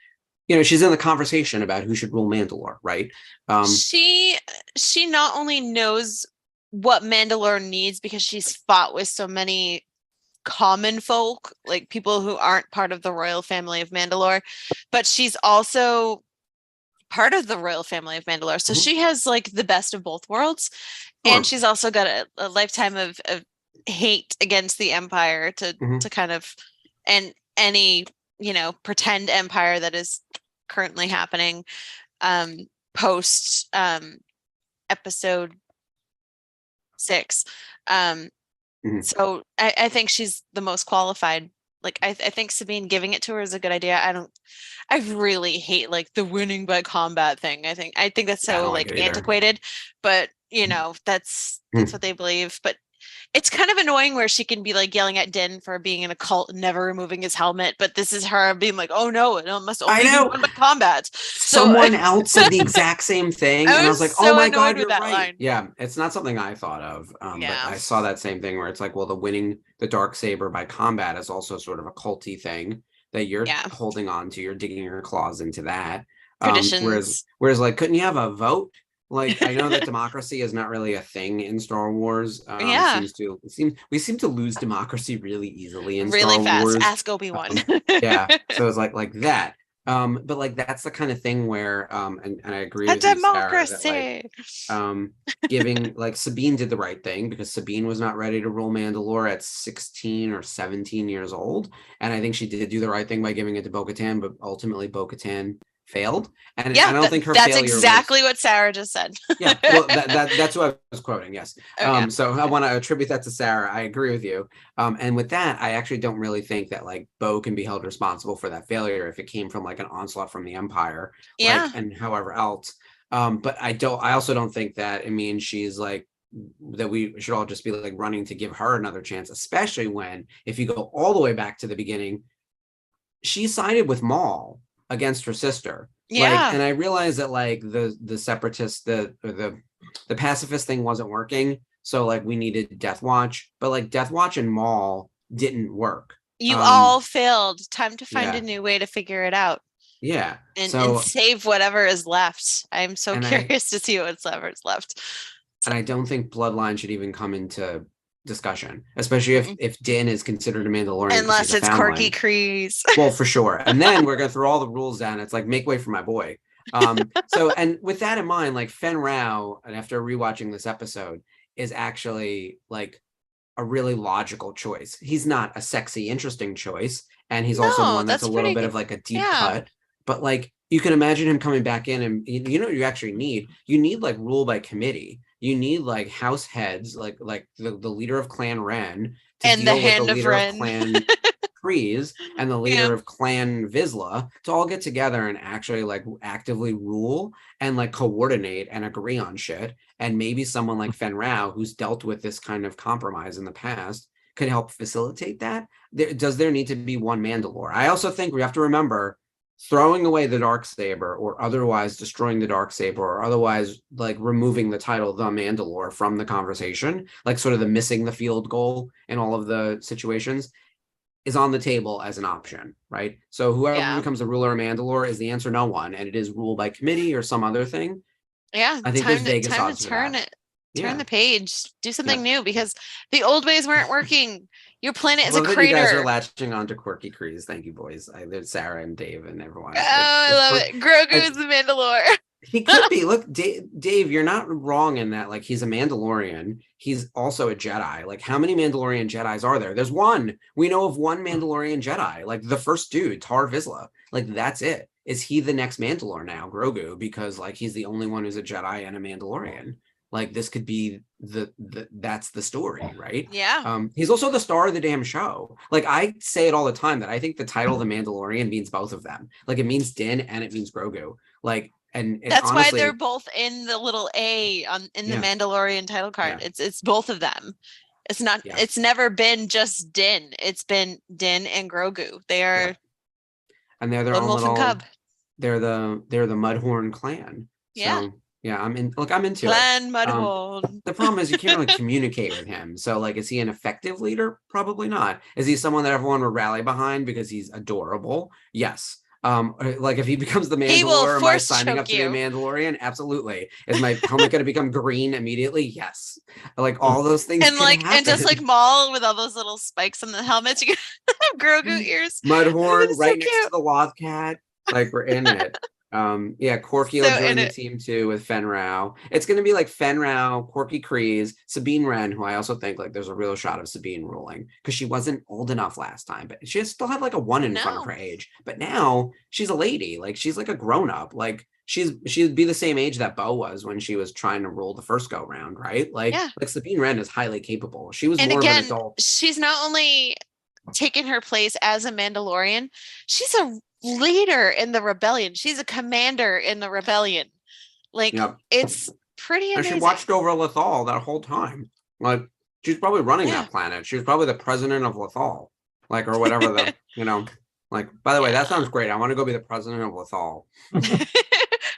Speaker 2: she's in the conversation about who should rule Mandalore, right?
Speaker 3: She not only knows what Mandalore needs because she's fought with so many common folk, like people who aren't part of the royal family of Mandalore, but she's also part of the royal family of Mandalore. So she has like the best of both worlds. And she's also got a lifetime of hate against the Empire to kind of, and any, pretend empire that is currently happening. post episode 6. So I think she's the most qualified. Like I think Sabine giving it to her is a good idea. I really hate like the winning by combat thing. I think that's so like antiquated, but you know, that's what they believe. But it's kind of annoying where she can be like yelling at Din for being in a cult and never removing his helmet, but this is her being like, oh no, it must only be won by combat.
Speaker 2: Someone else said the exact same thing, and I was like, oh my god, you're right.
Speaker 3: Line.
Speaker 2: Yeah, it's not something I thought of, but I saw that same thing where it's like, well, the winning the Darksaber by combat is also sort of a culty thing that you're holding on to. You're digging your claws into that. Whereas like, couldn't you have a vote? Like, I know that democracy is not really a thing in Star Wars. We seem to lose democracy really easily in Star Wars.
Speaker 3: Ask Obi-Wan.
Speaker 2: So it's like that. But like that's the kind of thing where and I agree with
Speaker 3: democracy.
Speaker 2: You, Sarah, that, like, giving like Sabine did the right thing because Sabine was not ready to rule Mandalore at 16 or 17 years old, and I think she did do the right thing by giving it to Bo-Katan, but ultimately Bo-Katan failed, and I don't think
Speaker 3: that's exactly what Sarah just said.
Speaker 2: Well, that's what I was quoting. Yes. So I want to attribute that to Sarah. I agree with you. And with that, I actually don't really think that like Bo can be held responsible for that failure if it came from like an onslaught from the Empire, and however else. But I also don't think that it means she's like that we should all just be like running to give her another chance, especially when, if you go all the way back to the beginning, she sided with Maul against her sister. And I realized that like the separatist, the pacifist thing wasn't working, so like we needed Death Watch, but like Death Watch and Maul didn't work.
Speaker 3: You all failed. Time to find a new way to figure it out. And save whatever is left. I'm so curious to see what's left.
Speaker 2: And I don't think Bloodline should even come into discussion, especially if Din is considered a Mandalorian,
Speaker 3: unless it's Corky Kryze.
Speaker 2: Well, for sure. And then we're gonna throw all the rules down. It's like, make way for my boy. So, and with that in mind, like Fen Rao, and after rewatching this episode, is actually like a really logical choice. He's not a sexy, interesting choice, and he's also one that's a little bit of like a deep cut. But like, you can imagine him coming back in, and you know what you actually need? You need like rule by committee. You need like house heads, like the leader of Clan Ren to
Speaker 3: and
Speaker 2: deal
Speaker 3: the hand
Speaker 2: with the leader
Speaker 3: of
Speaker 2: Clan Kryze and the leader of Clan Vizsla to all get together and actually like actively rule and like coordinate and agree on shit. And maybe someone like Fen Rao, who's dealt with this kind of compromise in the past, could help facilitate that. Does there need to be one Mandalore? I also think we have to remember, throwing away the Darksaber or otherwise destroying the Darksaber or otherwise like removing the title The Mandalore from the conversation, like sort of the missing the field goal in all of the situations, is on the table as an option, right? So whoever becomes the ruler of Mandalore, is the answer no one, and it is ruled by committee or some other thing.
Speaker 3: I think there's Vegas odds to turn it. Turn the page, do something new, because the old ways weren't working. Your planet is a crater.
Speaker 2: You guys are latching on to Quirky Kryze. Thank you, boys. There's Sarah and Dave and everyone.
Speaker 3: I love it. Grogu is the Mandalore.
Speaker 2: He could be. Look, Dave, you're not wrong in that. Like, he's a Mandalorian. He's also a Jedi. Like, how many Mandalorian Jedis are there? There's one. We know of one Mandalorian Jedi. Like, the first dude, Tar Vizsla. Like, that's it. Is he the next Mandalore now, Grogu? Because like he's the only one who's a Jedi and a Mandalorian. Like, this could be that's the story, right? He's also the star of the damn show. Like, I say it all the time that I think the title The Mandalorian means both of them. Like, it means Din and it means Grogu. Like, and
Speaker 3: that's
Speaker 2: honestly,
Speaker 3: why they're both in the little A in the Mandalorian title card. It's both of them. It's not. It's never been just Din. It's been Din and Grogu. They are,
Speaker 2: and they're their own little cub. They're the Mudhorn clan. So, I'm into
Speaker 3: Clan Mudhorn.
Speaker 2: The problem is you can't really communicate with him. So, like, is he an effective leader? Probably not. Is he someone that everyone would rally behind because he's adorable? Yes. Like, if he becomes the Mandalore, am I signing up to be a Mandalorian? Absolutely. Is my helmet going to become green immediately? Yes. Like, all those things.
Speaker 3: And like, happen. And just like Maul with all those little spikes on the helmets, you can have Grogu ears.
Speaker 2: Mudhorn right next to the Lothcat. Like, we're in it. Yeah, Corky will join the team too with Fen Rao. It's gonna be like Fen Rao, Corky Kreese, Sabine Wren, who I also think like there's a real shot of Sabine ruling because she wasn't old enough last time, but she still had like a 1 in front of her age. But now she's a lady, like she's like a grown up, like she'd be the same age that Bo was when she was trying to rule the first go round, right? Like Sabine Wren is highly capable. She was more of an adult.
Speaker 3: She's not only taken her place as a Mandalorian, she's a leader in the rebellion. She's a commander in the rebellion. Like it's pretty amazing.
Speaker 2: And she watched over Lethal that whole time. Like she's probably running that planet. She was probably the president of Lethal, like or whatever the Like by the way, that sounds great. I want to go be the president of Lethal.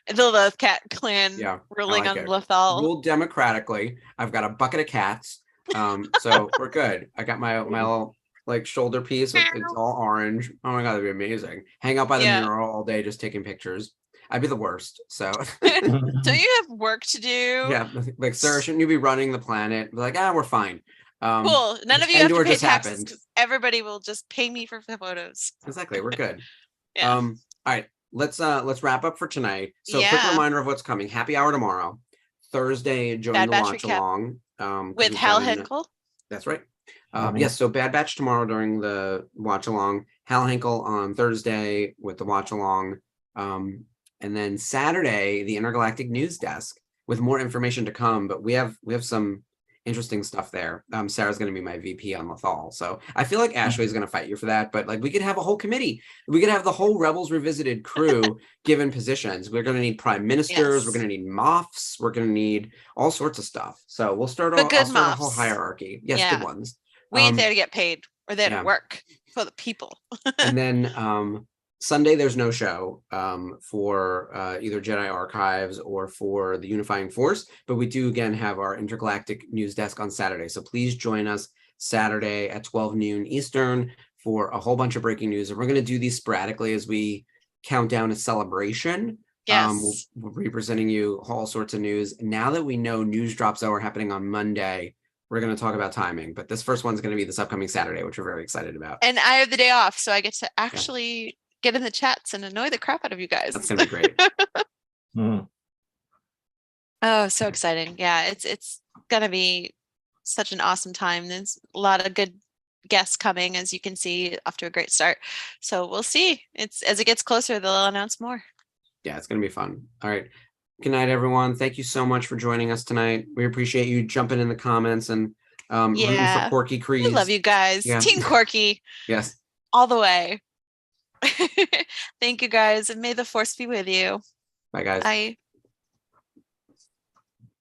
Speaker 3: The cat clan ruling on Lethal.
Speaker 2: Ruled democratically. I've got a bucket of cats. So we're good. I got my little like shoulder piece. It's all orange. Oh my god, that'd be amazing. Hang out by the mural all day, just taking pictures. I'd be the worst. So
Speaker 3: don't you have work to do?
Speaker 2: Yeah, like sir, shouldn't you be running the planet? Be like, we're fine.
Speaker 3: Cool. None of you have to pay taxes because everybody will just pay me for the photos.
Speaker 2: Exactly. We're good. All right. Let's wrap up for tonight. So quick reminder of what's coming. Happy hour tomorrow. Thursday, join the watch along.
Speaker 3: With Hal Henkel.
Speaker 2: That's right. Yes, so Bad Batch tomorrow during the watch along, Hal Henkel on Thursday with the watch along, and then Saturday the Intergalactic News Desk with more information to come. But we have some interesting stuff there. Sarah's going to be my VP on Lethal, so I feel like Ashlee is going to fight you for that. But like we could have a whole committee, we could have the whole Rebels Revisited crew given positions. We're going to need prime ministers, we're going to need moffs, we're going to need all sorts of stuff. So we'll start a whole hierarchy. Yes, good ones.
Speaker 3: We ain't there to get paid. We're there to work for the people.
Speaker 2: And then Sunday, there's no show for either Jedi Archives or for the Unifying Force, but we do again have our Intergalactic News Desk on Saturday. So please join us Saturday at 12 noon Eastern for a whole bunch of breaking news. And we're going to do these sporadically as we count down a celebration.
Speaker 3: Yes.
Speaker 2: We'll be presenting you all sorts of news. Now that we know news drops are happening on Monday, we're going to talk about timing, but this first one's going to be this upcoming Saturday, which we're very excited about.
Speaker 3: And I have the day off, so I get to actually get in the chats and annoy the crap out of you guys.
Speaker 2: That's going to be great.
Speaker 3: Oh, so exciting. Yeah, it's going to be such an awesome time. There's a lot of good guests coming, as you can see, off to a great start. So we'll see. As it gets closer, they'll announce more.
Speaker 2: Yeah, it's going to be fun. All right. Good night, everyone. Thank you so much for joining us tonight. We appreciate you jumping in the comments and rooting for Corky Kreese.
Speaker 3: We love you guys. Yeah. Team Corky.
Speaker 2: Yes.
Speaker 3: All the way. Thank you, guys. And may the force be with you.
Speaker 2: Bye, guys.
Speaker 3: Bye.